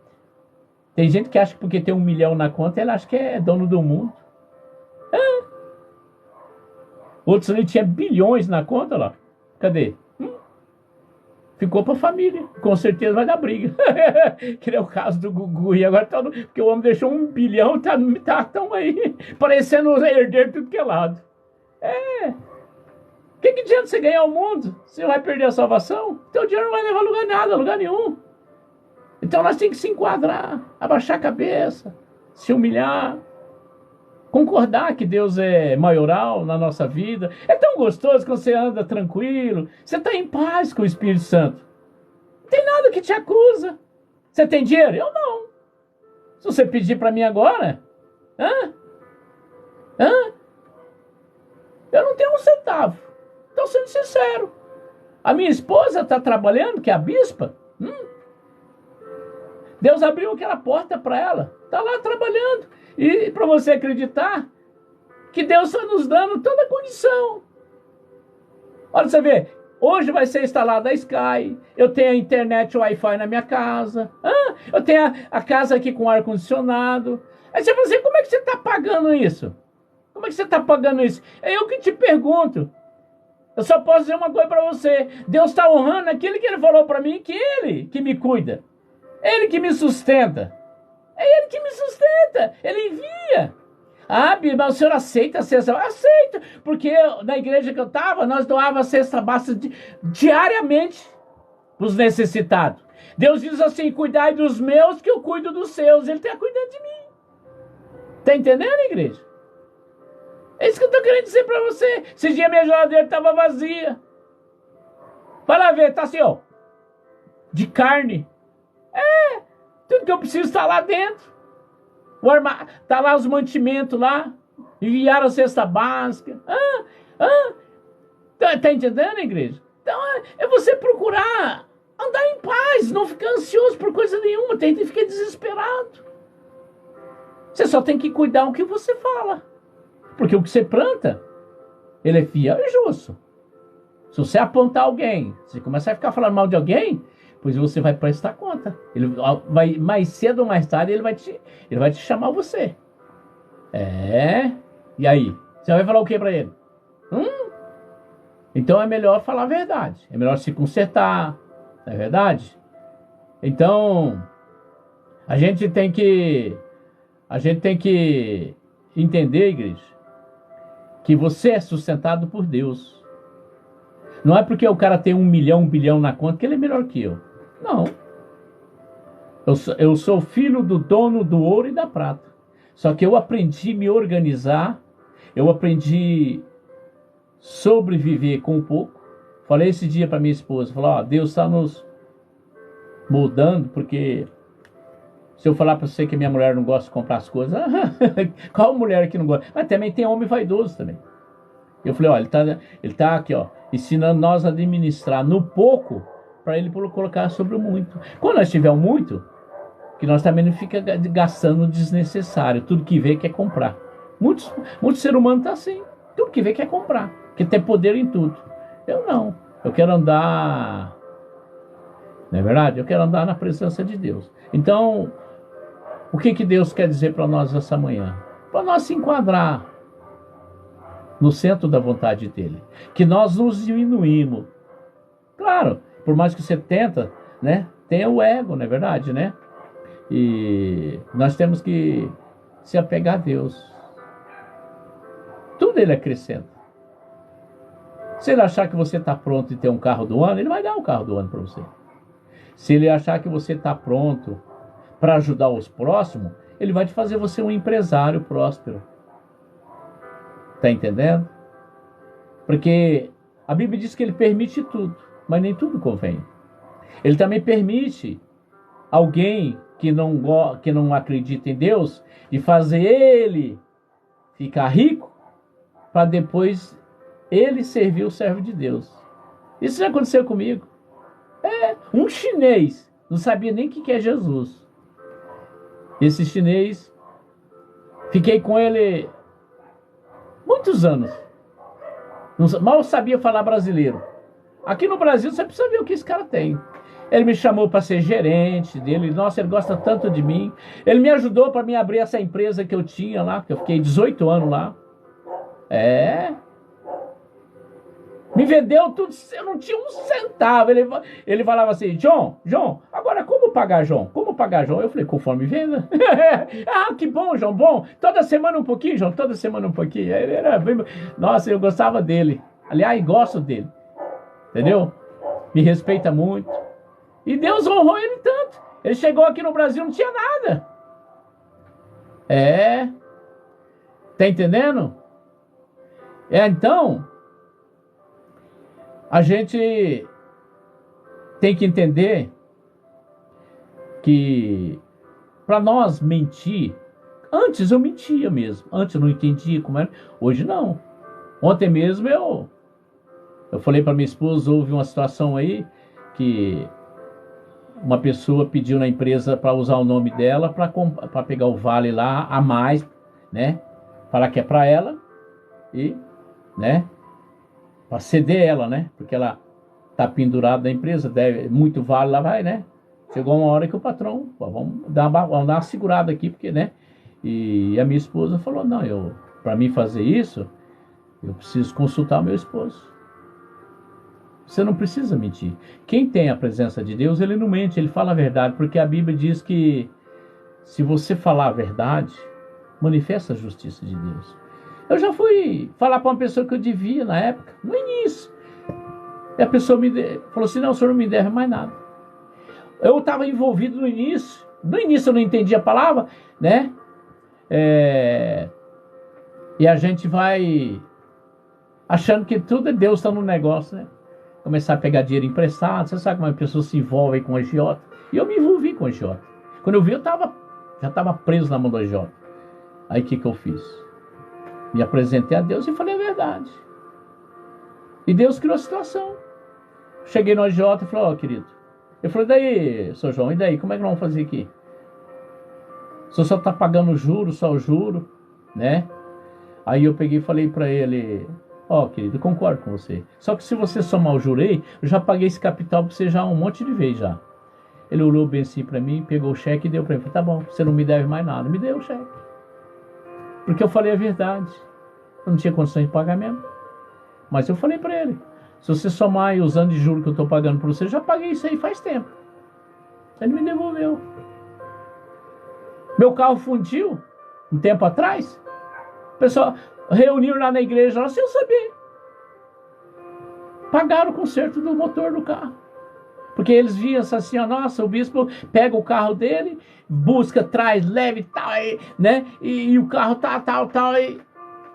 tem gente que acha que porque tem 1 milhão na conta, ela acha que é dono do mundo. Outros ali tinham bilhões na conta lá. Cadê? Ficou para a família. Com certeza vai dar briga. Que é o caso do Gugu. E agora porque o homem deixou 1 bilhão, tão aí, parecendo os herdeiros de tudo que é lado. O que adianta você ganhar o mundo? Você vai perder a salvação? Teu dinheiro não vai levar a lugar nada, lugar nenhum. Então nós temos que se enquadrar, abaixar a cabeça, se humilhar, concordar que Deus é maioral na nossa vida. É tão gostoso quando você anda tranquilo, você está em paz com o Espírito Santo. Não tem nada que te acusa. Você tem dinheiro? Eu não. Se você pedir para mim agora, eu não tenho 1 centavo. Estou sendo sincero. A minha esposa está trabalhando, que é a bispa. Deus abriu aquela porta para ela. Está lá trabalhando. E para você acreditar que Deus está nos dando toda a condição. Olha, você vê. Hoje vai ser instalada a Sky. Eu tenho a internet Wi-Fi na minha casa. Eu tenho a casa aqui com ar-condicionado. Aí você fala assim, como é que você está pagando isso? Como é que você está pagando isso? É eu que te pergunto. Eu só posso dizer uma coisa para você. Deus está honrando aquilo que ele falou para mim, que ele que me cuida. Ele que me sustenta. É ele que me sustenta. Ele envia. Ah, Bíblia, mas o senhor aceita a cesta básica? Aceito, porque na igreja que eu estava, nós doávamos a cesta básica diariamente para os necessitados. Deus diz assim, cuidai dos meus que eu cuido dos seus. Ele está cuidando de mim. Está entendendo, igreja? É isso que eu estou querendo dizer para você. Esse dia minha geladeira estava vazia. Vai lá ver, tá assim, ó. De carne. Tudo que eu preciso está lá dentro. Tá lá os mantimentos lá. Enviaram a cesta básica. Tá entendendo, igreja? Então é você procurar andar em paz. Não ficar ansioso por coisa nenhuma. Tem que ficar desesperado. Você só tem que cuidar do que você fala. Porque o que você planta, ele é fiel e justo. Se você apontar alguém, se começar a ficar falando mal de alguém, pois você vai prestar conta. Ele vai, mais cedo ou mais tarde, ele vai te chamar você. E aí? Você vai falar o que para ele? Então é melhor falar a verdade. É melhor se consertar. Não é verdade? Então, a gente tem que entender, igreja, que você é sustentado por Deus. Não é porque o cara tem 1 milhão, 1 bilhão na conta que ele é melhor que eu. Não. Eu sou filho do dono do ouro e da prata. Só que eu aprendi a me organizar. Eu aprendi a sobreviver com pouco. Falei esse dia para minha esposa. Falei, Deus está nos moldando, porque se eu falar para você que minha mulher não gosta de comprar as coisas, qual mulher que não gosta? Mas também tem homem vaidoso também. Eu falei, ele tá aqui, ensinando nós a administrar no pouco, para ele colocar sobre o muito. Quando nós tivermos muito, que nós também não fica gastando desnecessário. Tudo que vê quer comprar. Muitos ser humano tá assim. Tudo que vê quer comprar. Quer ter poder em tudo. Eu não. Eu quero andar... Não é verdade? Eu quero andar na presença de Deus. Então, o que Deus quer dizer para nós essa manhã? Para nós se enquadrar no centro da vontade dele. Que nós nos diminuímos. Claro, por mais que você tenta, né? Tem o ego, não é verdade, né? E nós temos que se apegar a Deus. Tudo ele acrescenta. Se ele achar que você está pronto e ter um carro do ano, ele vai dar um carro do ano para você. Se ele achar que você está pronto para ajudar os próximos, ele vai te fazer você um empresário próspero. Está entendendo? Porque a Bíblia diz que ele permite tudo, mas nem tudo convém. Ele também permite alguém que não acredita em Deus de fazer ele ficar rico para depois ele servir o servo de Deus. Isso já aconteceu comigo. Um chinês não sabia nem o que é Jesus. Esse chinês, fiquei com ele muitos anos. Mal sabia falar brasileiro. Aqui no Brasil você precisa ver o que esse cara tem. Ele me chamou para ser gerente dele. Nossa, ele gosta tanto de mim. Ele me ajudou para me abrir essa empresa que eu tinha lá, que eu fiquei 18 anos lá. Me vendeu tudo, eu não tinha um centavo. Ele falava assim, João, agora como pagar, João? Como pagar, João? Eu falei, conforme venda. Que bom, João, bom. Toda semana um pouquinho, João, toda semana um pouquinho. Ele era bem... Nossa, eu gostava dele. Aliás, gosto dele. Entendeu? Me respeita muito. E Deus honrou ele tanto. Ele chegou aqui no Brasil, não tinha nada. Tá entendendo? Então... A gente tem que entender que para nós mentir, antes eu mentia mesmo, antes eu não entendia como era, hoje não. Ontem mesmo eu falei para minha esposa, houve uma situação aí que uma pessoa pediu na empresa para usar o nome dela para pegar o vale lá a mais, né? Falar que é para ela e, né? Para ceder ela, né? Porque ela tá pendurada na empresa, deve muito vale, lá vai, né? Chegou uma hora que o patrão, vamos dar uma segurada aqui, porque, né? E a minha esposa falou, não, para mim fazer isso, eu preciso consultar o meu esposo. Você não precisa mentir. Quem tem a presença de Deus, ele não mente, ele fala a verdade, porque a Bíblia diz que se você falar a verdade, manifesta a justiça de Deus. Eu já fui falar para uma pessoa que eu devia na época, no início. E a pessoa falou assim, não, o senhor não me deve mais nada. Eu estava envolvido no início. No início eu não entendia a palavra, né? E a gente vai achando que tudo é Deus está no negócio, né? Começar a pegar dinheiro emprestado. Você sabe como as pessoas se envolvem com agiota. E eu me envolvi com agiota. Quando eu vi, já estava preso na mão do agiota. Aí o que eu fiz? Me apresentei a Deus e falei a verdade. E Deus criou a situação. Cheguei no agiota e falei, querido. Eu falei, daí, seu João, e daí? Como é que nós vamos fazer aqui? O senhor só está pagando juros, só o juro, né? Aí eu peguei e falei para ele, querido, eu concordo com você. Só que se você somar o jurei, eu já paguei esse capital para você já um monte de vez já. Ele olhou bem assim para mim, pegou o cheque e deu para mim. Falei, tá bom, você não me deve mais nada. Me deu o cheque. Porque eu falei a verdade. Eu não tinha condições de pagar mesmo. Mas eu falei para ele, se você somar aí os anos de juros que eu estou pagando para você, eu já paguei isso aí faz tempo. Ele me devolveu. Meu carro fundiu um tempo atrás. O pessoal reuniram lá na igreja, lá sem eu saber. Pagaram o conserto do motor do carro. Porque eles viam assim, nossa, o bispo pega o carro dele, busca, traz, leva e tal, né? E o carro tal.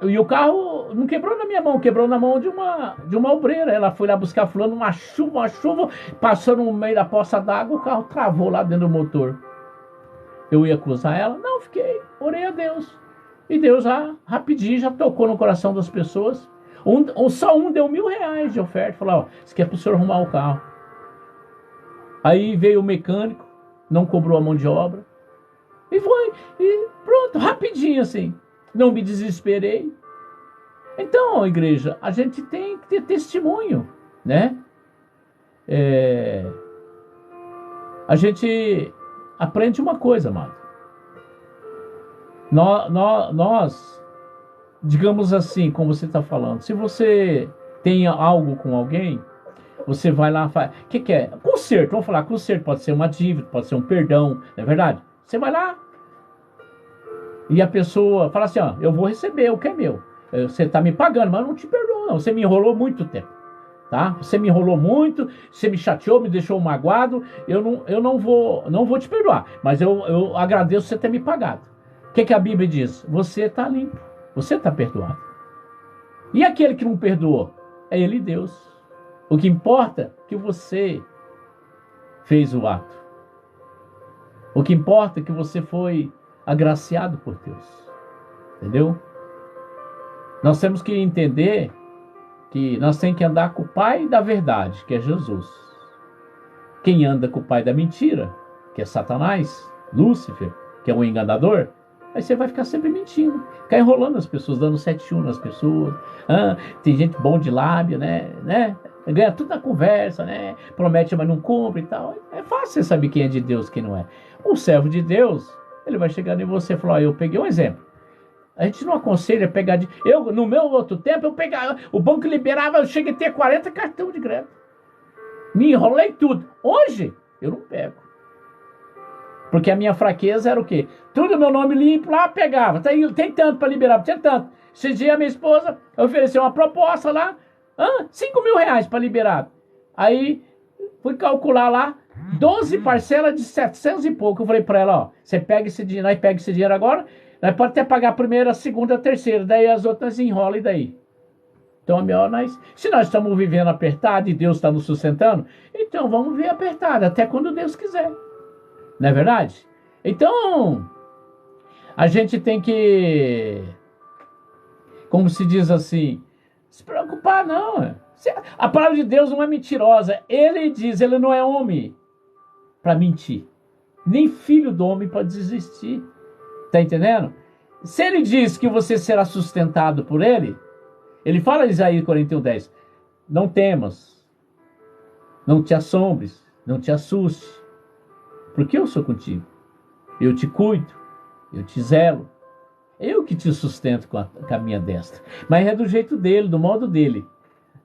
E o carro não quebrou na minha mão, quebrou na mão de uma obreira. Ela foi lá buscar fulano, uma chuva, passou no meio da poça d'água, o carro travou lá dentro do motor. Eu ia acusar ela? Não, fiquei, orei a Deus. E Deus já, rapidinho, já tocou no coração das pessoas. Só um deu R$1.000 de oferta. Falou, isso aqui é para o senhor arrumar o carro. Aí veio o mecânico, não cobrou a mão de obra. E foi, e pronto, rapidinho assim. Não me desesperei. Então, igreja, a gente tem que ter testemunho, né? A gente aprende uma coisa, amado. Nós, digamos assim, como você está falando, se você tem algo com alguém, você vai lá e faz. O que é? Conserto, vamos falar, conserto pode ser uma dívida, pode ser um perdão, não é verdade? Você vai lá e a pessoa fala assim, eu vou receber o que é meu. Você está me pagando, mas eu não te perdoo, não. Você me enrolou muito tempo, tá? Você me enrolou muito, você me chateou, me deixou magoado. Eu não vou te perdoar, mas eu agradeço você ter me pagado. O que a Bíblia diz? Você está limpo, você está perdoado. E aquele que não perdoou? É ele, Deus. O que importa é que você fez o ato. O que importa é que você foi agraciado por Deus. Entendeu? Nós temos que entender que nós temos que andar com o pai da verdade, que é Jesus. Quem anda com o pai da mentira, que é Satanás, Lúcifer, que é um enganador, aí você vai ficar sempre mentindo, ficar enrolando as pessoas, dando 7-1 nas pessoas. Tem gente bom de lábia, né? Ganha tudo na conversa, né? Promete, mas não cumpre e tal. É fácil você saber quem é de Deus e quem não é. O servo de Deus, ele vai chegando em você e falar, eu peguei um exemplo. A gente não aconselha pegar no meu outro tempo, eu pegava, o banco liberava, eu cheguei a ter 40 cartões de crédito. Me enrolei tudo. Hoje, eu não pego. Porque a minha fraqueza era o quê? Tudo meu nome limpo lá, pegava. Tem tanto para liberar, tinha tanto. Esse dia a minha esposa ofereceu uma proposta lá, R$5.000 para liberar. Aí, fui calcular lá, 12 parcelas de 700 e pouco. Eu falei para ela, você pega esse dinheiro, nós pega esse dinheiro agora, nós pode até pagar a primeira, a segunda, a terceira, daí as outras enrolam e daí. Então é melhor se nós estamos vivendo apertado e Deus está nos sustentando, então vamos ver apertado, até quando Deus quiser. Não é verdade? Então, a gente tem que, como se diz assim, se preocupar não. A palavra de Deus não é mentirosa. Ele diz, ele não é homem para mentir. Nem filho do homem para desistir. Está entendendo? Se ele diz que você será sustentado por ele, ele fala em Isaías 41:10, não temas, não te assombres, não te assuste, porque eu sou contigo. Eu te cuido, eu te zelo, Eu que te sustento com a minha destra. Mas é do jeito dele, do modo dele.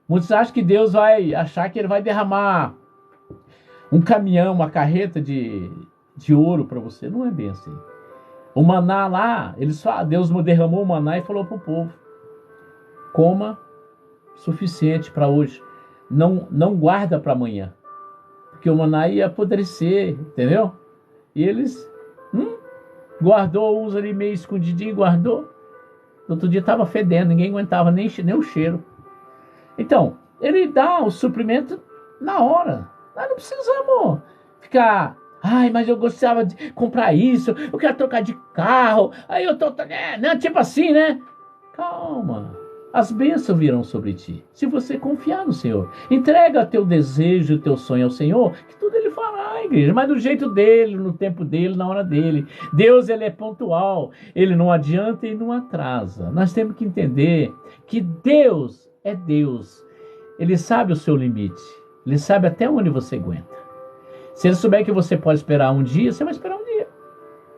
Muitos acham que Deus vai achar que ele vai derramar um caminhão, uma carreta de ouro para você. Não é bem assim. O maná lá, Deus derramou o maná e falou para o povo: coma suficiente para hoje. Não guarda para amanhã. Porque o maná ia apodrecer, entendeu? E eles guardou uns ali meio escondidinho, guardou. No outro dia estava fedendo, ninguém aguentava nem o cheiro. Então, ele dá o suprimento na hora. Nós não precisamos ficar... Ai, mas eu gostava de comprar isso, eu quero trocar de carro, aí eu tô... Não, tipo assim, né? Calma. As bênçãos virão sobre ti, se você confiar no Senhor. Entrega teu desejo, teu sonho ao Senhor, que tudo Ele fará, igreja, mas do jeito dele, no tempo dele, na hora dele. Deus, Ele é pontual, Ele não adianta e não atrasa. Nós temos que entender que Deus é Deus. Ele sabe o seu limite, Ele sabe até onde você aguenta. Se Ele souber que você pode esperar um dia, você vai esperar um dia.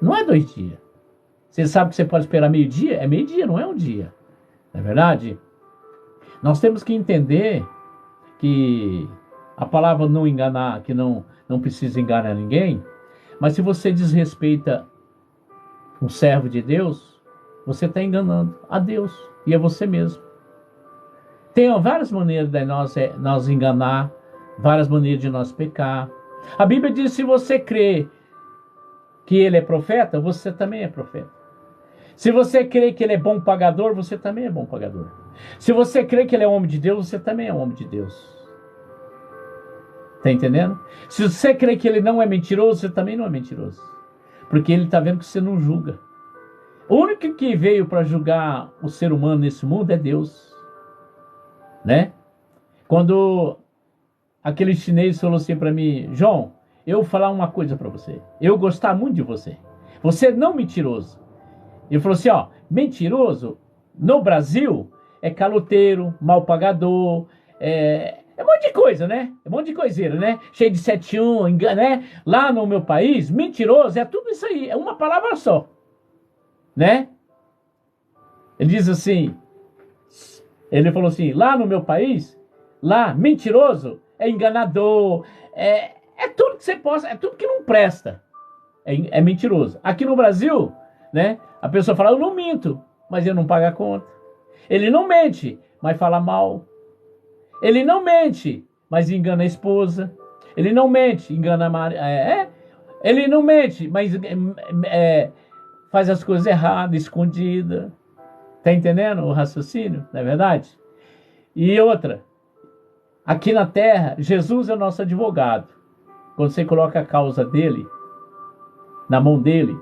Não é 2 dias. Se Ele sabe que você pode esperar meio-dia, é meio-dia, não é um dia. Não é verdade? Nós temos que entender que a palavra não enganar, que não precisa enganar ninguém, mas se você desrespeita um servo de Deus, você está enganando a Deus e a você mesmo. Tem várias maneiras de nós enganar, várias maneiras de nós pecar. A Bíblia diz: se você crê que ele é profeta, você também é profeta. Se você crê que ele é bom pagador, você também é bom pagador. Se você crê que ele é homem de Deus, você também é homem de Deus. Está entendendo? Se você crê que ele não é mentiroso, você também não é mentiroso. Porque ele está vendo que você não julga. O único que veio para julgar o ser humano nesse mundo é Deus. Né? Quando aquele chinês falou assim para mim: João, eu vou falar uma coisa para você. Eu gostar muito de você. Você não é mentiroso. Ele falou assim: ó, mentiroso no Brasil é caloteiro, mal pagador, é um monte de coisa, né? É um monte de coiseira, né? Cheio de 71, né? Lá no meu país, mentiroso é tudo isso aí, é uma palavra só, né? Ele diz assim, ele falou assim: lá no meu país, lá, mentiroso é enganador, é tudo que você possa, é tudo que não presta, é mentiroso. Aqui no Brasil, né? A pessoa fala: eu não minto, mas eu não pago a conta. Ele não mente, mas fala mal. Ele não mente, mas engana a esposa. Ele não mente, engana a Maria. Ele não mente, mas faz as coisas erradas, escondida. Tá entendendo o raciocínio? Não é verdade? E outra, aqui na terra, Jesus é o nosso advogado. Quando você coloca a causa dele na mão dele,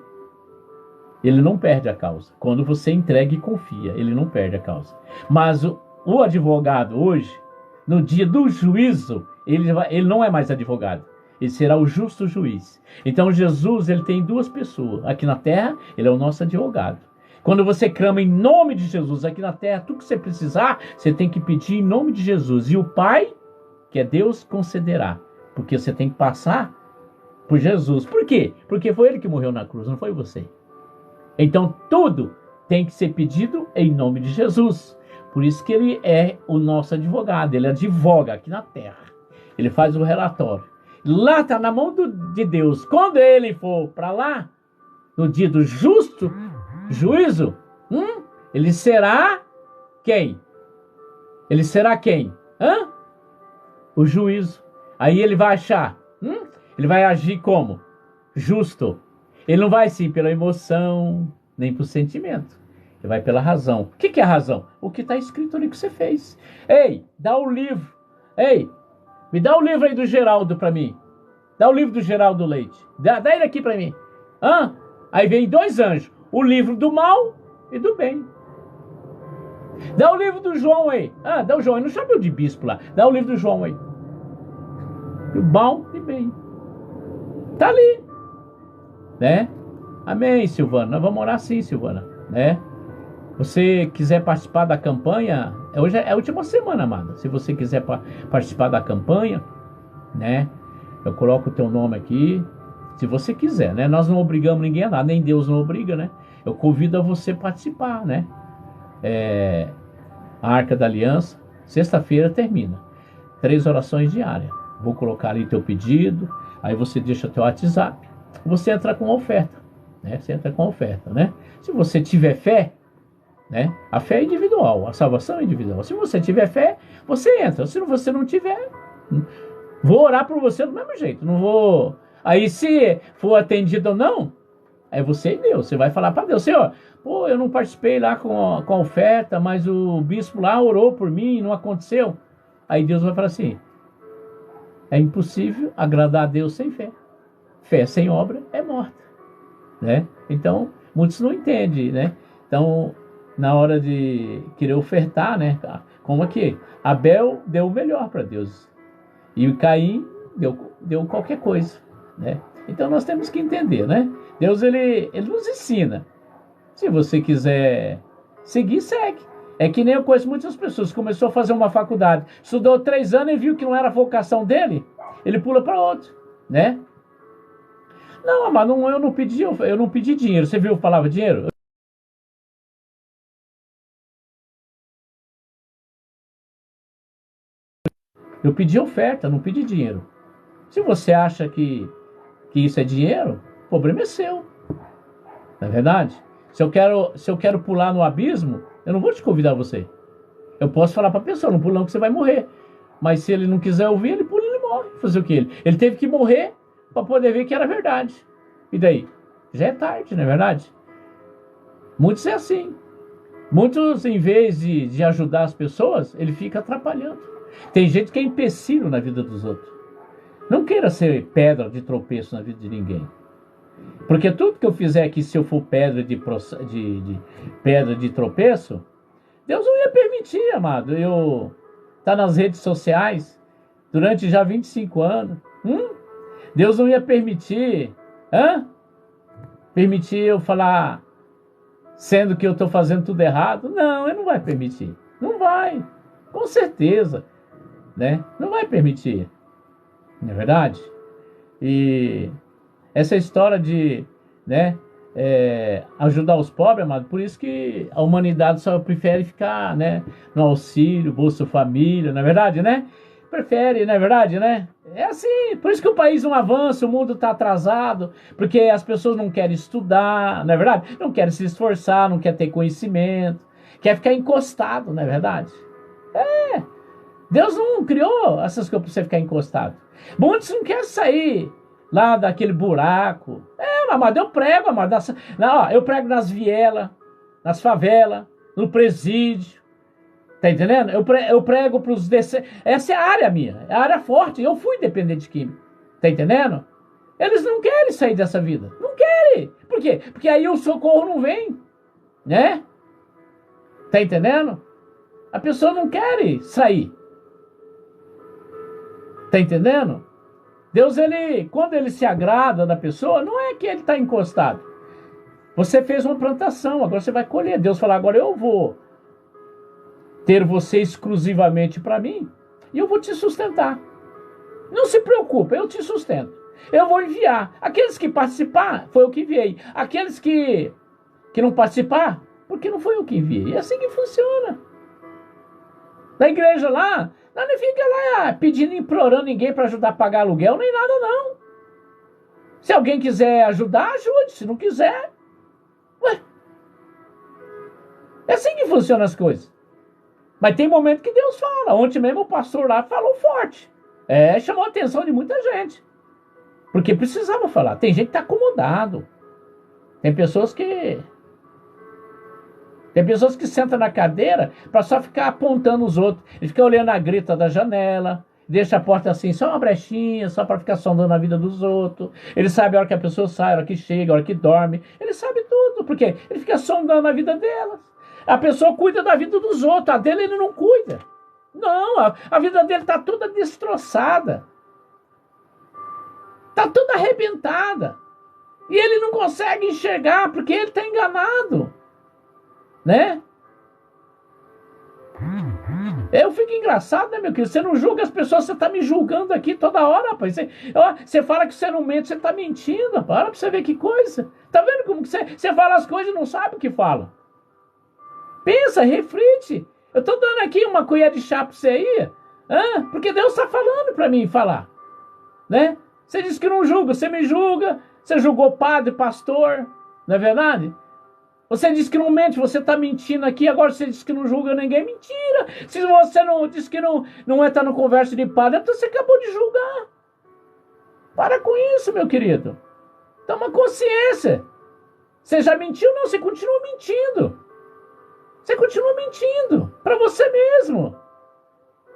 ele não perde a causa. Quando você entrega e confia, ele não perde a causa. Mas o advogado hoje, no dia do juízo, ele não é mais advogado. Ele será o justo juiz. Então Jesus, ele tem 2 pessoas. Aqui na terra, ele é o nosso advogado. Quando você clama em nome de Jesus aqui na terra, tudo que você precisar, você tem que pedir em nome de Jesus. E o Pai, que é Deus, concederá. Porque você tem que passar por Jesus. Por quê? Porque foi ele que morreu na cruz, não foi você. Então tudo tem que ser pedido em nome de Jesus. Por isso que ele é o nosso advogado. Ele advoga aqui na terra. Ele faz o relatório. Lá está na mão de Deus. Quando ele for para lá, no dia do justo juízo, ele será quem? Ele será quem? O juízo. Aí ele vai achar. Ele vai agir como? Justo. Ele não vai assim pela emoção, nem por sentimento. Ele vai pela razão. O que é a razão? O que está escrito ali que você fez. Ei, dá o livro. Ei, me dá o livro aí do Geraldo para mim. Dá o livro do Geraldo Leite. Dá ele aqui para mim. Aí vem 2 anjos. O livro do mal e do bem. Dá o livro do João aí. Dá o João aí. Não chama eu de bispo lá. Dá o livro do João aí. Do mal e bem. Tá ali. Né? Amém, Silvana. Nós vamos orar assim, Silvana. Né? Você quiser participar da campanha, hoje é a última semana, amada. Se você quiser participar da campanha, né? Eu coloco o teu nome aqui. Se você quiser, né? Nós não obrigamos ninguém a nada, nem Deus não obriga, né? eu convido a você participar, né? A Arca da Aliança, sexta-feira termina. 3 orações diárias. Vou colocar ali teu pedido, aí você deixa teu WhatsApp, você entra com oferta, né? Você entra com oferta, né? Se você tiver fé, né? A fé é individual, a salvação é individual. Se você tiver fé, você entra. Se você não tiver, vou orar por você do mesmo jeito. Não vou. Aí, se for atendido ou não, é você e Deus. Você vai falar para Deus, Senhor, pô, eu não participei lá com a oferta, mas o bispo lá orou por mim e não aconteceu. Aí Deus vai falar assim: é impossível agradar a Deus sem fé. Fé sem obra é morta, né? Então, muitos não entendem, né? Então, na hora de querer ofertar, né? Como aqui, Abel deu o melhor para Deus e o Caim deu qualquer coisa, né? Então, nós temos que entender, né? Deus, ele nos ensina. Se você quiser seguir, segue. É que nem eu conheço muitas pessoas, começou a fazer uma faculdade, estudou 3 anos e viu que não era a vocação dele, ele pula para outro, né? Não, mas eu não pedi dinheiro. Você viu a palavra dinheiro? Eu pedi oferta, não pedi dinheiro. Se você acha que isso é dinheiro, o problema é seu. Não é verdade? Se eu quero pular no abismo, eu não vou te convidar você. Eu posso falar para a pessoa, não pula não que você vai morrer. Mas se ele não quiser ouvir, ele pula e ele morre. Fazer o que ele teve que morrer para poder ver que era verdade. E daí? Já é tarde, não é verdade? Muitos é assim. Muitos, em vez de ajudar as pessoas, ele fica atrapalhando. Tem gente que é empecilho na vida dos outros. Não queira ser pedra de tropeço na vida de ninguém. Porque tudo que eu fizer aqui, se eu for pedra pedra de tropeço, Deus não ia permitir, amado, eu estar nas redes sociais durante já 25 anos. Deus não ia permitir, permitir eu falar, sendo que eu estou fazendo tudo errado. Não, ele não vai permitir. Não vai, com certeza, né? Não vai permitir, não é verdade? E essa história de, né, ajudar os pobres, amado, por isso que a humanidade só prefere ficar, né, no auxílio, Bolsa Família, não é verdade, né? Prefere, não é verdade, né? É assim, por isso que o país não avança, o mundo está atrasado, porque as pessoas não querem estudar, não é verdade? Não querem se esforçar, não querem ter conhecimento, quer ficar encostado, não é verdade? Deus não criou essas coisas para você ficar encostado. Muitos não querem sair lá daquele buraco. Amado, eu prego, amado. Eu prego nas vielas, nas favelas, no presídio. Tá entendendo? Eu prego para os descendentes. Essa é a área minha, é a área forte. Eu fui dependente químico. Tá entendendo? Eles não querem sair dessa vida. Não querem. Por quê? Porque aí o socorro não vem. Né? Tá entendendo? A pessoa não quer sair. Tá entendendo? Deus, quando ele se agrada da pessoa, não é que ele está encostado. Você fez uma plantação, agora você vai colher. Deus fala, agora eu vou ter você exclusivamente para mim e eu vou te sustentar. Não se preocupe, eu te sustento. Eu vou enviar. Aqueles que participar, foi eu que enviei. Aqueles que não participar, porque não foi eu que enviei. É assim que funciona. Na igreja lá, não fica lá pedindo, implorando ninguém para ajudar a pagar aluguel, nem nada não. Se alguém quiser ajudar, ajude. Se não quiser, ué. É assim que funcionam as coisas. Mas tem momento que Deus fala. Ontem mesmo o pastor lá falou forte. Chamou a atenção de muita gente. Porque precisava falar. Tem gente que está acomodado. Tem pessoas que sentam na cadeira para só ficar apontando os outros. Ele fica olhando a grita da janela, deixa a porta assim, só uma brechinha, só para ficar sondando a vida dos outros. Ele sabe a hora que a pessoa sai, a hora que chega, a hora que dorme. Ele sabe tudo, porque ele fica sondando a vida delas. A pessoa cuida da vida dos outros, a dele ele não cuida. Não, a vida dele está toda destroçada. Está toda arrebentada. E ele não consegue enxergar, porque ele está enganado. Né? Eu fico engraçado, né, meu querido? Você não julga as pessoas, você tá me julgando aqui toda hora, rapaz. Você fala que você não mente, você tá mentindo, rapaz. Olha pra você ver que coisa. Tá vendo como que você fala as coisas e não sabe o que fala? Pensa, reflete. Eu tô dando aqui uma colher de chá pra você aí, porque Deus tá falando pra mim falar, né? Você diz que não julga, você me julga, você julgou padre, pastor, não é verdade? Você diz que não mente, você está mentindo aqui, agora você diz que não julga ninguém, mentira. Se você não diz que não entra no conversa de padre, então você acabou de julgar. Para com isso, meu querido. Toma consciência. Você já mentiu? Não, você continua mentindo. Você continua mentindo para você mesmo.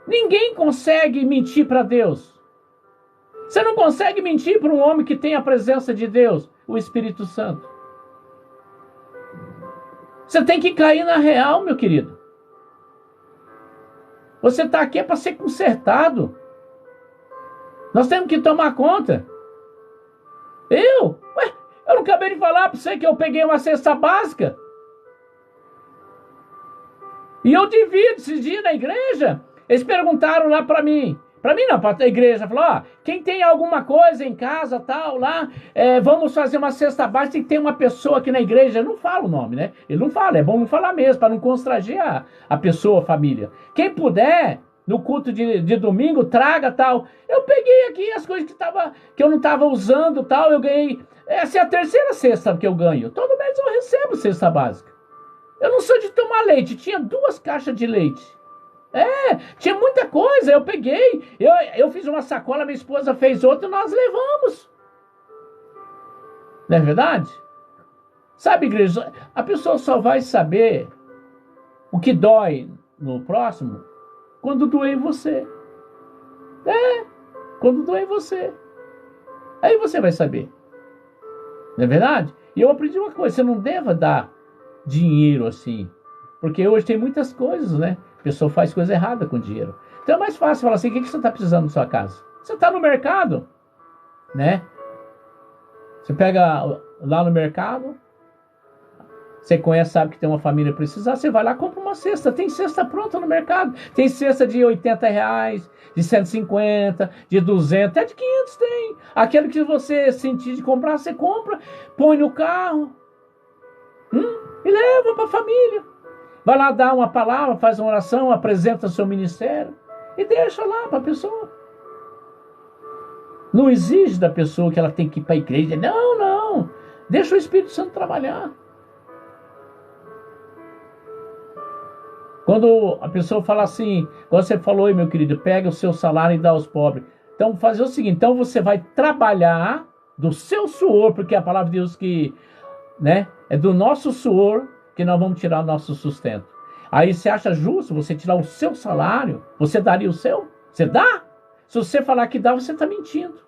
Ninguém consegue mentir para Deus. Você não consegue mentir para um homem que tem a presença de Deus, o Espírito Santo. Você tem que cair na real, meu querido. Você está aqui para ser consertado. Nós temos que tomar conta. Eu não acabei de falar para você que eu peguei uma cesta básica. E eu divido esses dias na igreja. Eles perguntaram lá para mim. Para mim não, para a igreja. Falou, quem tem alguma coisa em casa, tal, lá, vamos fazer uma cesta básica. Tem que ter uma pessoa aqui na igreja. Eu não falo o nome, né? Ele não fala, é bom não falar mesmo, para não constranger a pessoa, a família. Quem puder, no culto de domingo, traga, tal. Eu peguei aqui as coisas que eu não estava usando, tal, eu ganhei. Essa é a terceira cesta que eu ganho. Todo mês eu recebo cesta básica. Eu não sou de tomar leite, tinha 2 caixas de leite. Tinha muita coisa, eu peguei, eu fiz uma sacola, minha esposa fez outra e nós levamos. Não é verdade? Sabe, igreja, a pessoa só vai saber o que dói no próximo quando doer em você. Quando doer em você. Aí você vai saber. Não é verdade? E eu aprendi uma coisa, você não deva dar dinheiro assim, porque hoje tem muitas coisas, né? A pessoa faz coisa errada com dinheiro. Então é mais fácil falar assim, o que você está precisando na sua casa? Você está no mercado, né? Você pega lá no mercado, você conhece, sabe que tem uma família precisar, você vai lá e compra uma cesta. Tem cesta pronta no mercado. Tem cesta de R$80, de 150, de 200, até de 500 tem. Aquele que você sentir de comprar, você compra, põe no carro e leva para a família. Vai lá dar uma palavra, faz uma oração, apresenta seu ministério e deixa lá para a pessoa. Não exige da pessoa que ela tem que ir para a igreja. Não. Deixa o Espírito Santo trabalhar. Quando a pessoa fala assim, igual você falou aí, meu querido, pega o seu salário e dá aos pobres. Então, fazer o seguinte, então você vai trabalhar do seu suor, porque a palavra de Deus que, né, é do nosso suor que nós vamos tirar o nosso sustento. Aí você acha justo você tirar o seu salário? Você daria o seu? Você dá? Se você falar que dá, você está mentindo.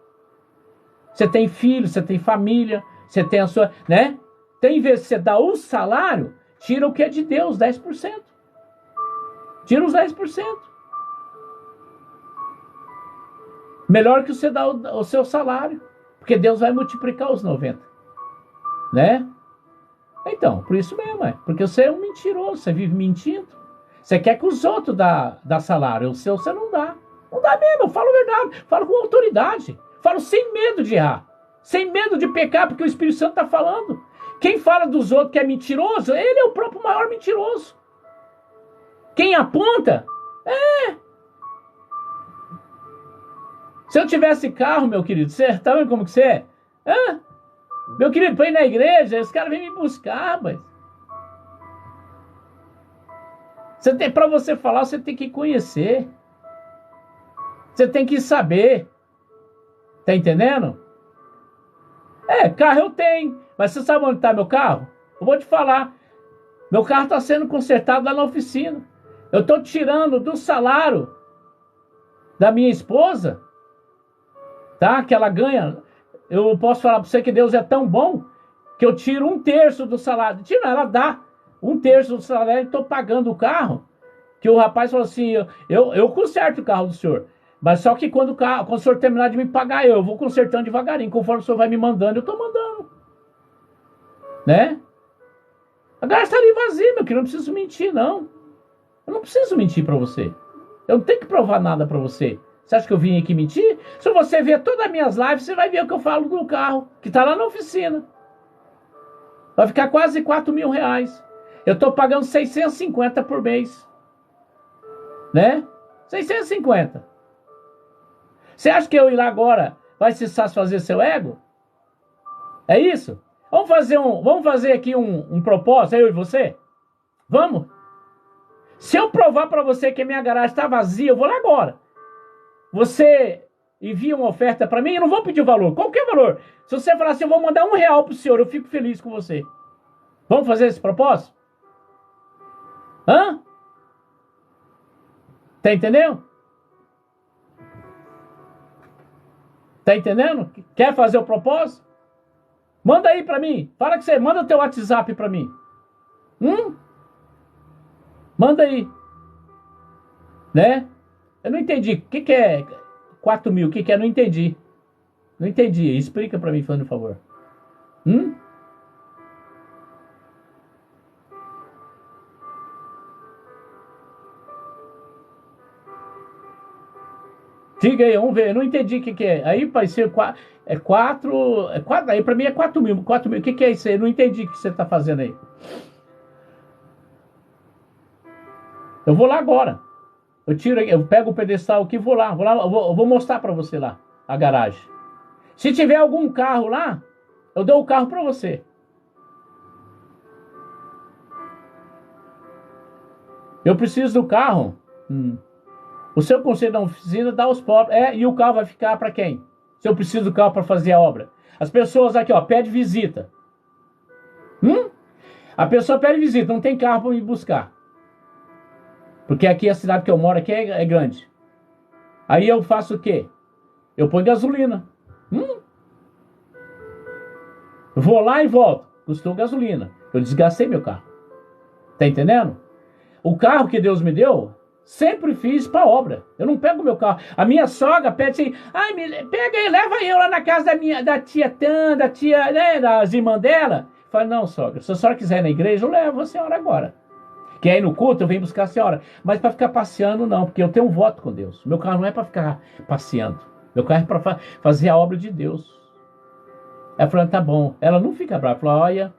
Você tem filho, você tem família, você tem a sua, né? Então, em vez de você dar o salário, tira o que é de Deus, 10%. Tira os 10%. Melhor que você dar o seu salário, porque Deus vai multiplicar os 90%. Né? Então, por isso mesmo, porque você é um mentiroso, você vive mentindo. Você quer que os outros dá salário, o seu você não dá. Não dá mesmo, eu falo a verdade, falo com autoridade, falo sem medo de errar, sem medo de pecar, porque o Espírito Santo está falando. Quem fala dos outros que é mentiroso, ele é o próprio maior mentiroso. Quem aponta, Se eu tivesse carro, meu querido, você tá vendo como que você é? Meu querido, para ir na igreja, os caras vêm me buscar, mas para você falar, você tem que conhecer. Você tem que saber. Tá entendendo? Carro eu tenho. Mas você sabe onde está meu carro? Eu vou te falar. Meu carro está sendo consertado lá na oficina. Eu estou tirando do salário da minha esposa, tá? Que ela ganha. Eu posso falar para você que Deus é tão bom que eu tiro 1/3 do salário. Tira, ela dá 1/3 do salário e estou pagando o carro. Que o rapaz falou assim, eu conserto o carro do senhor. Mas só que quando o senhor terminar de me pagar, eu vou consertando devagarinho. Conforme o senhor vai me mandando, eu estou mandando. Né? Agora está ali vazio, meu querido. Eu não preciso mentir, não. Eu não preciso mentir para você. Eu não tenho que provar nada para você. Você acha que eu vim aqui mentir? Se você ver todas as minhas lives, você vai ver o que eu falo do carro, que está lá na oficina. Vai ficar quase 4 mil reais. Eu estou pagando 650 por mês. Né? 650. Você acha que eu ir lá agora vai se satisfazer seu ego? É isso? Vamos fazer aqui um propósito, eu e você? Vamos? Se eu provar para você que a minha garagem está vazia, eu vou lá agora. Você envia uma oferta para mim, eu não vou pedir o valor, qualquer valor. Se você falar assim, eu vou mandar R$1 pro senhor, eu fico feliz com você. Vamos fazer esse propósito? Hã? Tá entendendo? Tá entendendo? Quer fazer o propósito? Manda aí pra mim. Fala que você manda teu WhatsApp pra mim. Manda aí. Né? Eu não entendi. O que é 4 mil? O que é? Não entendi. Não entendi. Explica pra mim, fazendo favor. Diga aí, vamos ver. Eu não entendi o que é. Aí pareceu 4. É 4. Aí pra mim é 4 mil. 4 mil. O que é isso aí? Eu não entendi o que você tá fazendo aí. Eu vou lá agora. Eu pego o pedestal aqui e vou lá. Eu vou mostrar pra você lá. A garagem. Se tiver algum carro lá, eu dou o carro pra você. Eu preciso do carro. O seu conselho da oficina dá aos pobres. E o carro vai ficar para quem? Se eu preciso do carro para fazer a obra. As pessoas aqui, ó, pede visita. A pessoa pede visita, não tem carro para me buscar. Porque aqui a cidade que eu moro aqui é grande. Aí eu faço o quê? Eu ponho gasolina. Vou lá e volto. Custou gasolina. Eu desgastei meu carro. Tá entendendo? O carro que Deus me deu, sempre fiz para obra. Eu não pego meu carro. A minha sogra pede assim, pega aí, leva eu lá na casa da tia Tan, da tia, né, das irmãs dela. Eu falo, não, sogra, se a senhora quiser ir na igreja, eu levo a senhora agora. Quer ir no culto, eu venho buscar a senhora. Mas para ficar passeando, não, porque eu tenho um voto com Deus. Meu carro não é para ficar passeando. Meu carro é para fazer a obra de Deus. Ela falou, tá bom. Ela não fica brava. Falou, olha,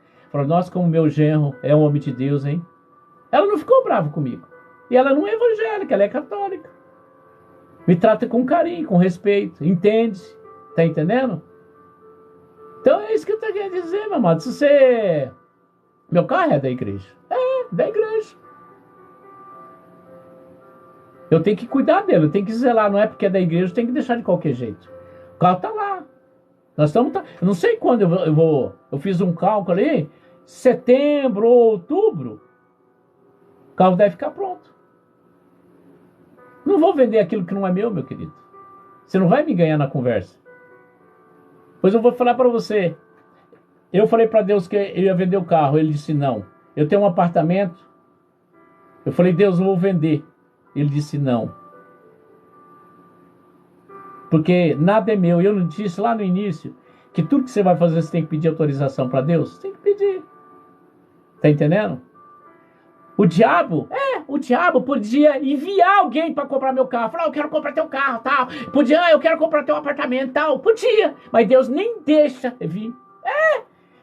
nossa, como meu genro é um homem de Deus, hein? Ela não ficou brava comigo. E ela não é evangélica, ela é católica. Me trata com carinho, com respeito, entende? Tá entendendo? Então é isso que eu tô querendo dizer, meu amado. Se você... Meu carro é da igreja. Da igreja. Eu tenho que cuidar dele, eu tenho que zelar. Não é porque é da igreja, eu tenho que deixar de qualquer jeito. O carro tá lá. Nós estamos... Eu não sei quando eu fiz um cálculo ali. Setembro ou outubro. O carro deve ficar pronto. Não vou vender aquilo que não é meu, meu querido. Você não vai me ganhar na conversa. Pois eu vou falar para você. Eu falei para Deus que eu ia vender o carro. Ele disse não. Eu tenho um apartamento. Eu falei, Deus, eu vou vender. Ele disse não. Porque nada é meu. Eu não disse lá no início que tudo que você vai fazer você tem que pedir autorização para Deus? Você tem que pedir. Tá entendendo? O diabo podia enviar alguém para comprar meu carro. Falar, eu quero comprar teu carro, tal. Podia, eu quero comprar teu apartamento, tal. Podia, mas Deus nem deixa vir.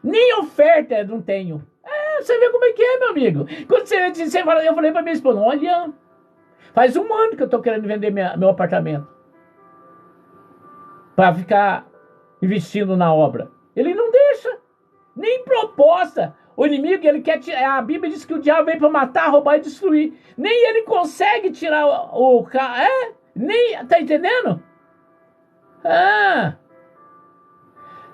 Nem oferta eu não tenho. Você vê como é que é, meu amigo. Quando você fala, eu falei para minha esposa, olha, faz 1 ano que eu tô querendo vender meu apartamento. Para ficar investindo na obra. Ele não deixa. Nem proposta. O inimigo, ele quer tirar. A Bíblia diz que o diabo vem para matar, roubar e destruir. Nem ele consegue tirar o carro. Nem. Tá entendendo?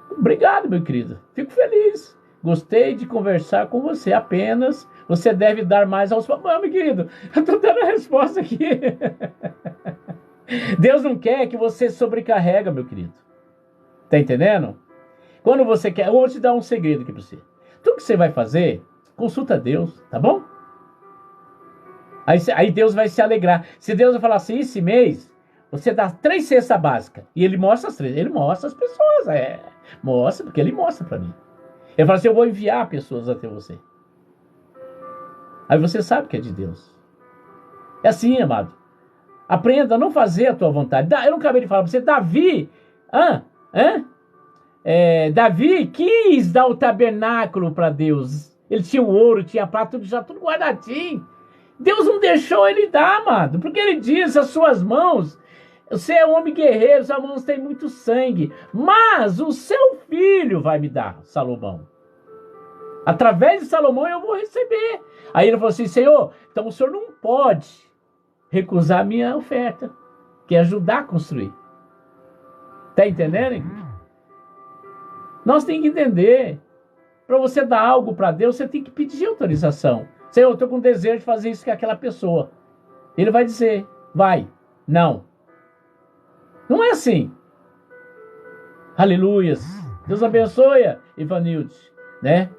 Obrigado, meu querido. Fico feliz. Gostei de conversar com você. Apenas você deve dar mais aos... Meu querido, eu tô dando a resposta aqui. Deus não quer que você sobrecarrega, meu querido. Tá entendendo? Quando você quer... Eu vou te dar um segredo aqui para você. Tudo que você vai fazer, consulta Deus, tá bom? Aí Deus vai se alegrar. Se Deus vai falar assim, esse mês, você dá 3 cestas básicas. E Ele mostra as 3. Ele mostra as pessoas. Mostra, porque Ele mostra para mim. Ele fala assim, eu vou enviar pessoas até você. Aí você sabe que é de Deus. É assim, amado. Aprenda a não fazer a tua vontade. Eu não acabei de falar para você, Davi, Davi quis dar o tabernáculo para Deus. Ele tinha o ouro, tinha a prata, tudo guardadinho. Deus não deixou ele dar, amado, porque ele diz, as suas mãos, você é um homem guerreiro, suas mãos têm muito sangue, mas o seu filho vai me dar, Salomão. Através de Salomão eu vou receber. Aí ele falou assim, Senhor, então o Senhor não pode recusar a minha oferta, que é ajudar a construir. Tá entendendo, igreja? Nós temos que entender, para você dar algo para Deus, você tem que pedir autorização. Senhor, eu estou com desejo de fazer isso com aquela pessoa. Ele vai dizer, vai, não. Não é assim. Aleluias. Deus abençoe, Ivanilde, né?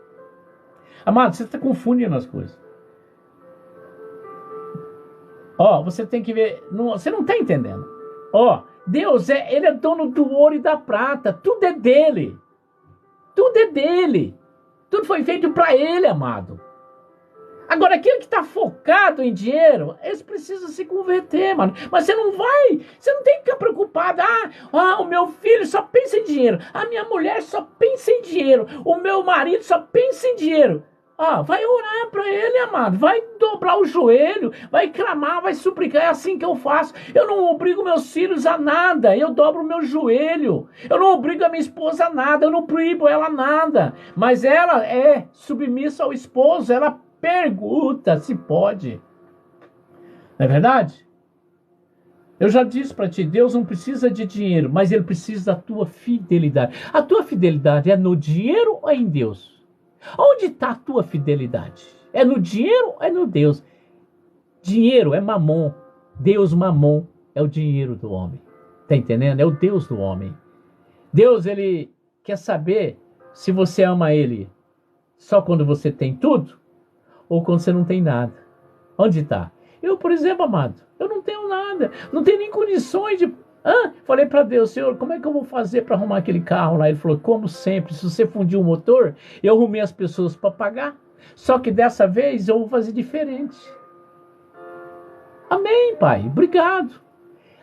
Amado, você está confundindo as coisas. Você tem que ver, você não está entendendo. Deus, ele é dono do ouro e da prata, tudo é dele. Tudo é dele. Tudo foi feito para ele, amado. Agora, aquele que está focado em dinheiro, esse precisa se converter, mano. Mas você não tem que ficar preocupado. O meu filho só pensa em dinheiro. A minha mulher só pensa em dinheiro. O meu marido só pensa em dinheiro. Vai orar para ele, amado. Vai dobrar o joelho, vai clamar, vai suplicar. É assim que eu faço. Eu não obrigo meus filhos a nada. Eu dobro o meu joelho. Eu não obrigo a minha esposa a nada. Eu não proíbo ela a nada. Mas ela é submissa ao esposo. Ela pergunta se pode. Não é verdade? Eu já disse para ti, Deus não precisa de dinheiro, mas Ele precisa da tua fidelidade. A tua fidelidade é no dinheiro ou é em Deus? Onde está a tua fidelidade? É no dinheiro ou é no Deus? Dinheiro é mamon. Deus, mamon, é o dinheiro do homem. Está entendendo? É o Deus do homem. Deus, Ele quer saber se você ama Ele só quando você tem tudo ou quando você não tem nada. Onde está? Eu, por exemplo, amado, eu não tenho nada. Não tenho nem condições de... Falei para Deus, Senhor, como é que eu vou fazer para arrumar aquele carro lá? Ele falou, como sempre, se você fundir o motor, eu arrumei as pessoas para pagar. Só que dessa vez eu vou fazer diferente. Amém, Pai. Obrigado.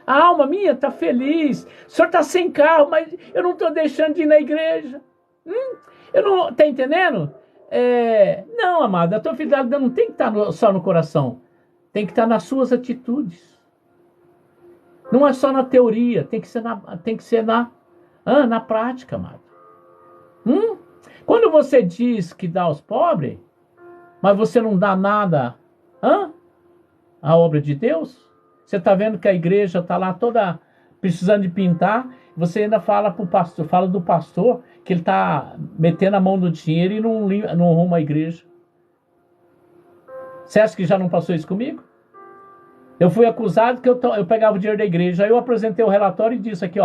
A alma minha está feliz. O Senhor está sem carro, mas eu não estou deixando de ir na igreja. Eu não... Tá entendendo? Não, amado, a tua fidelidade não tem que estar só no coração. Tem que estar nas suas atitudes. Não é só na teoria, tem que ser na prática, amado. Quando você diz que dá aos pobres, mas você não dá nada à obra de Deus, você está vendo que a igreja está lá toda precisando de pintar, você ainda fala pro pastor, fala do pastor que ele está metendo a mão no dinheiro e não arruma a igreja. Você acha que já não passou isso comigo? Eu fui acusado que eu pegava o dinheiro da igreja. Aí eu apresentei o relatório e disse aqui,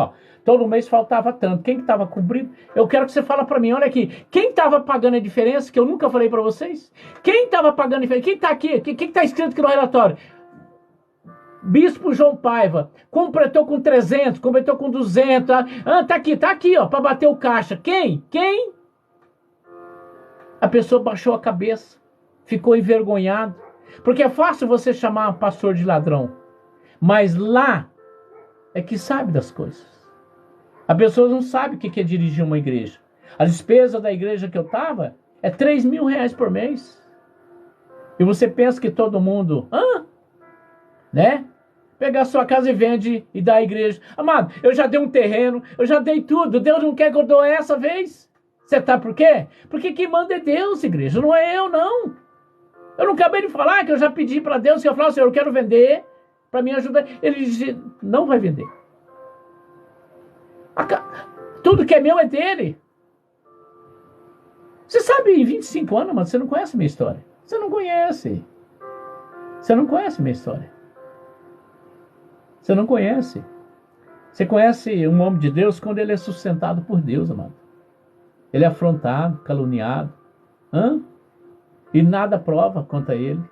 todo mês faltava tanto. Quem que estava cobrindo? Eu quero que você fale para mim, olha aqui. Quem estava pagando a diferença, que eu nunca falei para vocês? Quem estava pagando a diferença? Quem está aqui? Quem está escrito aqui no relatório? Bispo João Paiva, completou com 300, completou com 200. Tá aqui, para bater o caixa. Quem? A pessoa baixou a cabeça, ficou envergonhado. Porque é fácil você chamar pastor de ladrão, mas lá é que sabe das coisas. A pessoa não sabe o que é dirigir uma igreja. A despesa da igreja que eu estava é 3 mil reais por mês. E você pensa que todo mundo, né? Pegar a sua casa e vende e dá à igreja. Amado, eu já dei um terreno, eu já dei tudo. Deus não quer que eu dou essa vez? Você tá por quê? Porque quem manda é Deus, igreja, não é eu, não. Eu não acabei de falar que eu já pedi para Deus que eu falava, Senhor, eu quero vender para me ajudar. Ele disse, não vai vender. Tudo que é meu é dele. Você sabe, em 25 anos, mas você não conhece a minha história. Você não conhece. Você não conhece a minha história. Você não conhece. Você conhece um homem de Deus quando ele é sustentado por Deus, amado. Ele é afrontado, caluniado. E nada prova contra ele.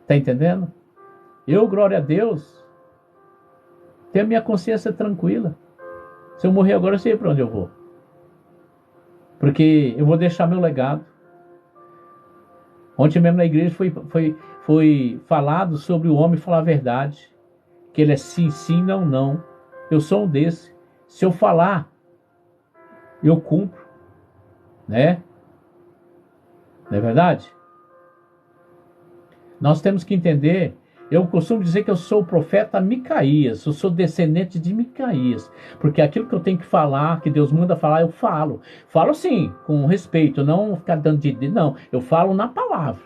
Tá entendendo? Eu, glória a Deus, tenho a minha consciência tranquila. Se eu morrer agora, eu sei para onde eu vou. Porque eu vou deixar meu legado. Ontem mesmo na igreja foi falado sobre o homem falar a verdade. Que ele é sim, sim, não, não. Eu sou um desse. Se eu falar, eu cumpro, né? Não é verdade? Nós temos que entender. Eu costumo dizer que eu sou o profeta Micaías, eu sou descendente de Micaías, porque aquilo que eu tenho que falar, que Deus manda falar, eu falo. Falo sim, com respeito, não ficar dando de... Não, eu falo na palavra,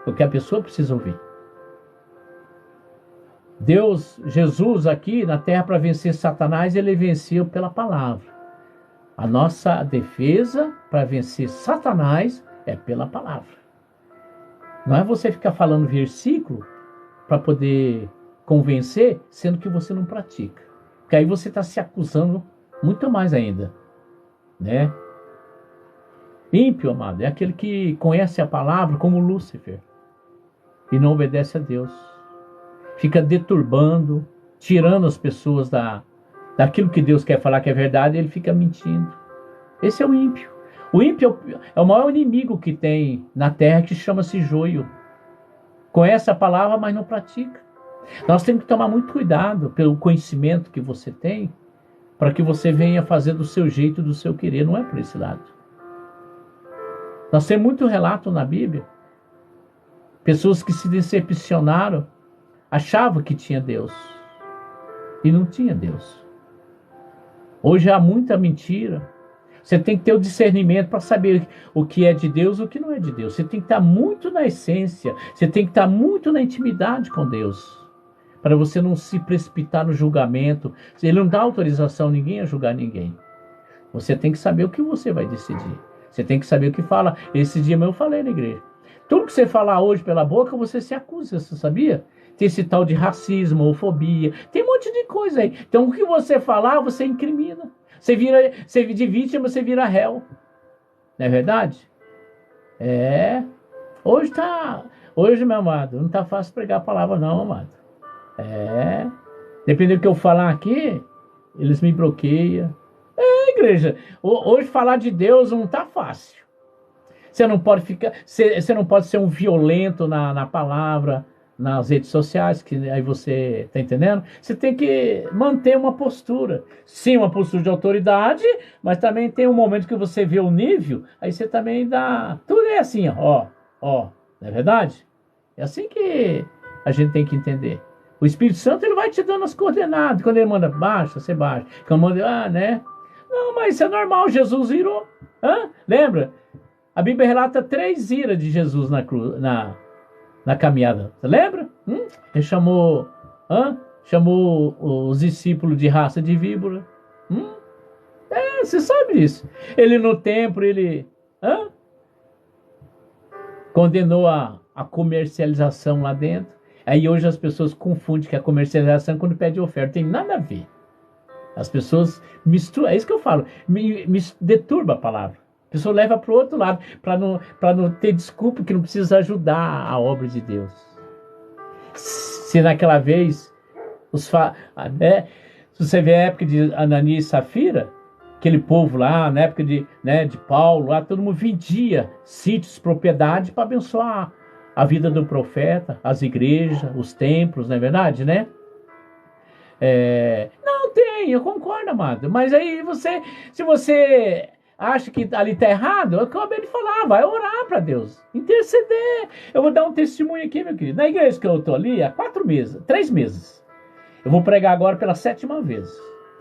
porque a pessoa precisa ouvir. Deus, Jesus aqui na terra para vencer Satanás, ele venceu pela palavra. A nossa defesa para vencer Satanás é pela palavra. Não é você ficar falando versículo para poder convencer, sendo que você não pratica. Porque aí você está se acusando muito mais ainda, né? Ímpio, amado, é aquele que conhece a palavra como Lúcifer e não obedece a Deus. Fica deturbando, tirando as pessoas daquilo que Deus quer falar que é verdade, ele fica mentindo. Esse é o ímpio. O ímpio é o maior inimigo que tem na terra, que chama-se joio. Conhece a palavra, mas não pratica. Nós temos que tomar muito cuidado pelo conhecimento que você tem, para que você venha fazer do seu jeito, do seu querer, não é por esse lado. Nós temos muito relato na Bíblia, pessoas que se decepcionaram, achavam que tinha Deus, e não tinha Deus. Hoje há muita mentira. Você tem que ter o discernimento para saber o que é de Deus e o que não é de Deus. Você tem que estar muito na essência, você tem que estar muito na intimidade com Deus, para você não se precipitar no julgamento. Ele não dá autorização a ninguém a julgar ninguém. Você tem que saber o que você vai decidir. Você tem que saber o que fala. Esse dia eu falei na igreja. Tudo que você falar hoje pela boca, você se acusa, você sabia? Tem esse tal de racismo, homofobia, tem um monte de coisa aí. Então o que você falar, você incrimina. Você de vítima, você vira réu. Não é verdade? É. Hoje, meu amado, não tá fácil pregar a palavra não, amado. É. Dependendo do que eu falar aqui, eles me bloqueiam. É, igreja. Hoje falar de Deus não tá fácil. Você não pode você não pode ser um violento na palavra, nas redes sociais, que aí você tá entendendo? Você tem que manter uma postura. Sim, uma postura de autoridade, mas também tem um momento que você vê o nível, aí você também dá... Tudo é assim, ó, não é verdade? É assim que a gente tem que entender. O Espírito Santo, ele vai te dando as coordenadas. Quando ele manda baixa, você baixa. Quando manda, né? Não, mas isso é normal, Jesus virou. Lembra? A Bíblia relata 3 iras de Jesus na cruz, na caminhada. Você lembra? Ele chamou os discípulos de raça de víbora. Você sabe disso. Ele no templo, ele condenou a comercialização lá dentro. Aí hoje as pessoas confundem que a comercialização é quando pede oferta. Tem nada a ver. As pessoas misturam. É isso que eu falo. Me deturba a palavra. A pessoa leva para o outro lado, para não ter desculpa, que não precisa ajudar a obra de Deus. Se naquela vez, se você vê a época de Ananias e Safira, aquele povo lá, na época de Paulo, lá todo mundo vendia sítios, propriedades para abençoar a vida do profeta, as igrejas, os templos, não é verdade, né? Não tem, eu concordo, amado. Mas aí se você acha que ali está errado, eu acabei de falar, vai orar para Deus, interceder. Eu vou dar um testemunho aqui, meu querido. Na igreja que eu estou ali, há 3 meses. Eu vou pregar agora pela 7ª vez.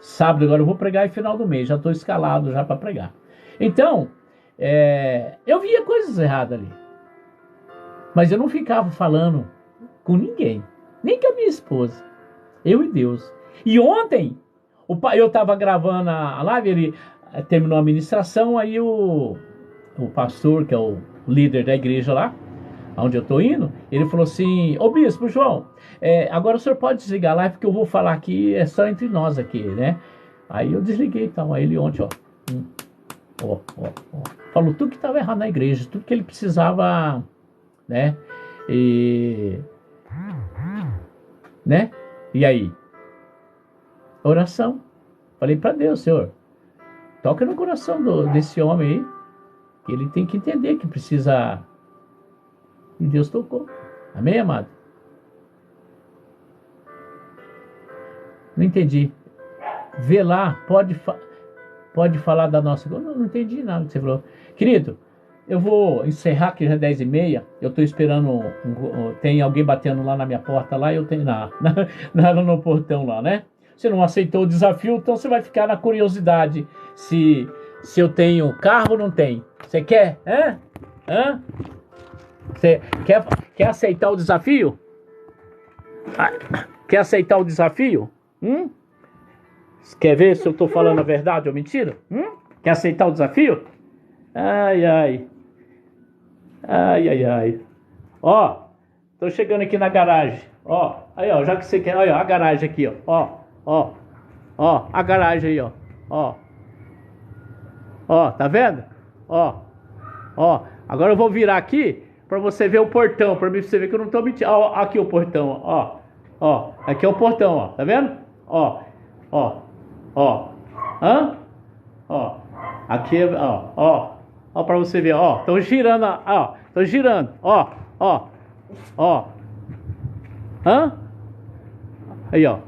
Sábado agora eu vou pregar e final do mês. Já estou escalado já para pregar. Então, eu via coisas erradas ali. Mas eu não ficava falando com ninguém. Nem com a minha esposa. Eu e Deus. E ontem, eu estava gravando a live, ele terminou a ministração, aí o pastor, que é o líder da igreja lá, onde eu estou indo, ele falou assim: ô bispo João, agora o senhor pode desligar a live, porque eu vou falar aqui, é só entre nós aqui, né? Aí eu desliguei, então, aí ele ontem, falou tudo que estava errado na igreja, tudo que ele precisava, né? E aí? Oração. Falei para Deus: Senhor, toca no coração desse homem aí, que ele tem que entender que precisa E Deus tocou. Amém, amado? Não entendi. Vê lá, pode falar da nossa... Não entendi nada que você falou. Querido, eu vou encerrar, que já é 10h30. Eu estou esperando... tem alguém batendo lá na minha porta, lá, eu tenho no portão lá, né? Você não aceitou o desafio, então você vai ficar na curiosidade se eu tenho carro ou não tem. Você quer? Hã? Você quer aceitar o desafio? Quer aceitar o desafio? Quer ver se eu estou falando a verdade ou mentira? Quer aceitar o desafio? Ai. Ó, tô chegando aqui na garagem. Ó, aí, ó, já que você quer, olha a garagem aqui, ó, a garagem aí, ó, tá vendo? Ó, agora eu vou virar aqui pra você ver o portão, pra você ver que eu não tô mentindo. Ó, aqui o portão, ó, aqui é o portão, ó, tá vendo? Ó, aqui, ó, pra você ver, ó, tô girando, ó, aí, ó,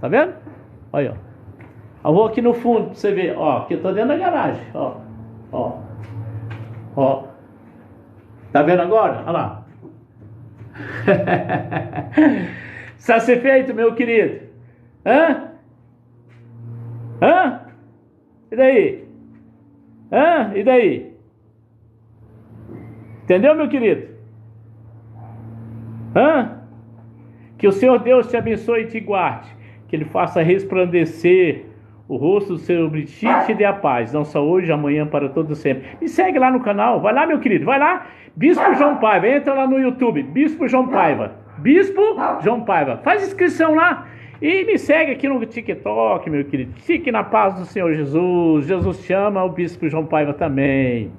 tá vendo? Aí, ó, eu vou aqui no fundo pra você ver, ó, aqui eu tô dentro da garagem, ó, tá vendo agora? Olha lá. Está a ser feito, meu querido? E daí? E daí? Entendeu, meu querido? Que o Senhor Deus te abençoe e te guarde. Que Ele faça resplandecer o rosto do Senhor sobre ti e te dê a paz. Não só hoje, amanhã, para todo sempre. Me segue lá no canal. Vai lá, meu querido. Vai lá. Bispo João Paiva. Entra lá no YouTube. Bispo João Paiva. Faz inscrição lá. E me segue aqui no TikTok, meu querido. Fique na paz do Senhor Jesus. Jesus te ama, o Bispo João Paiva também.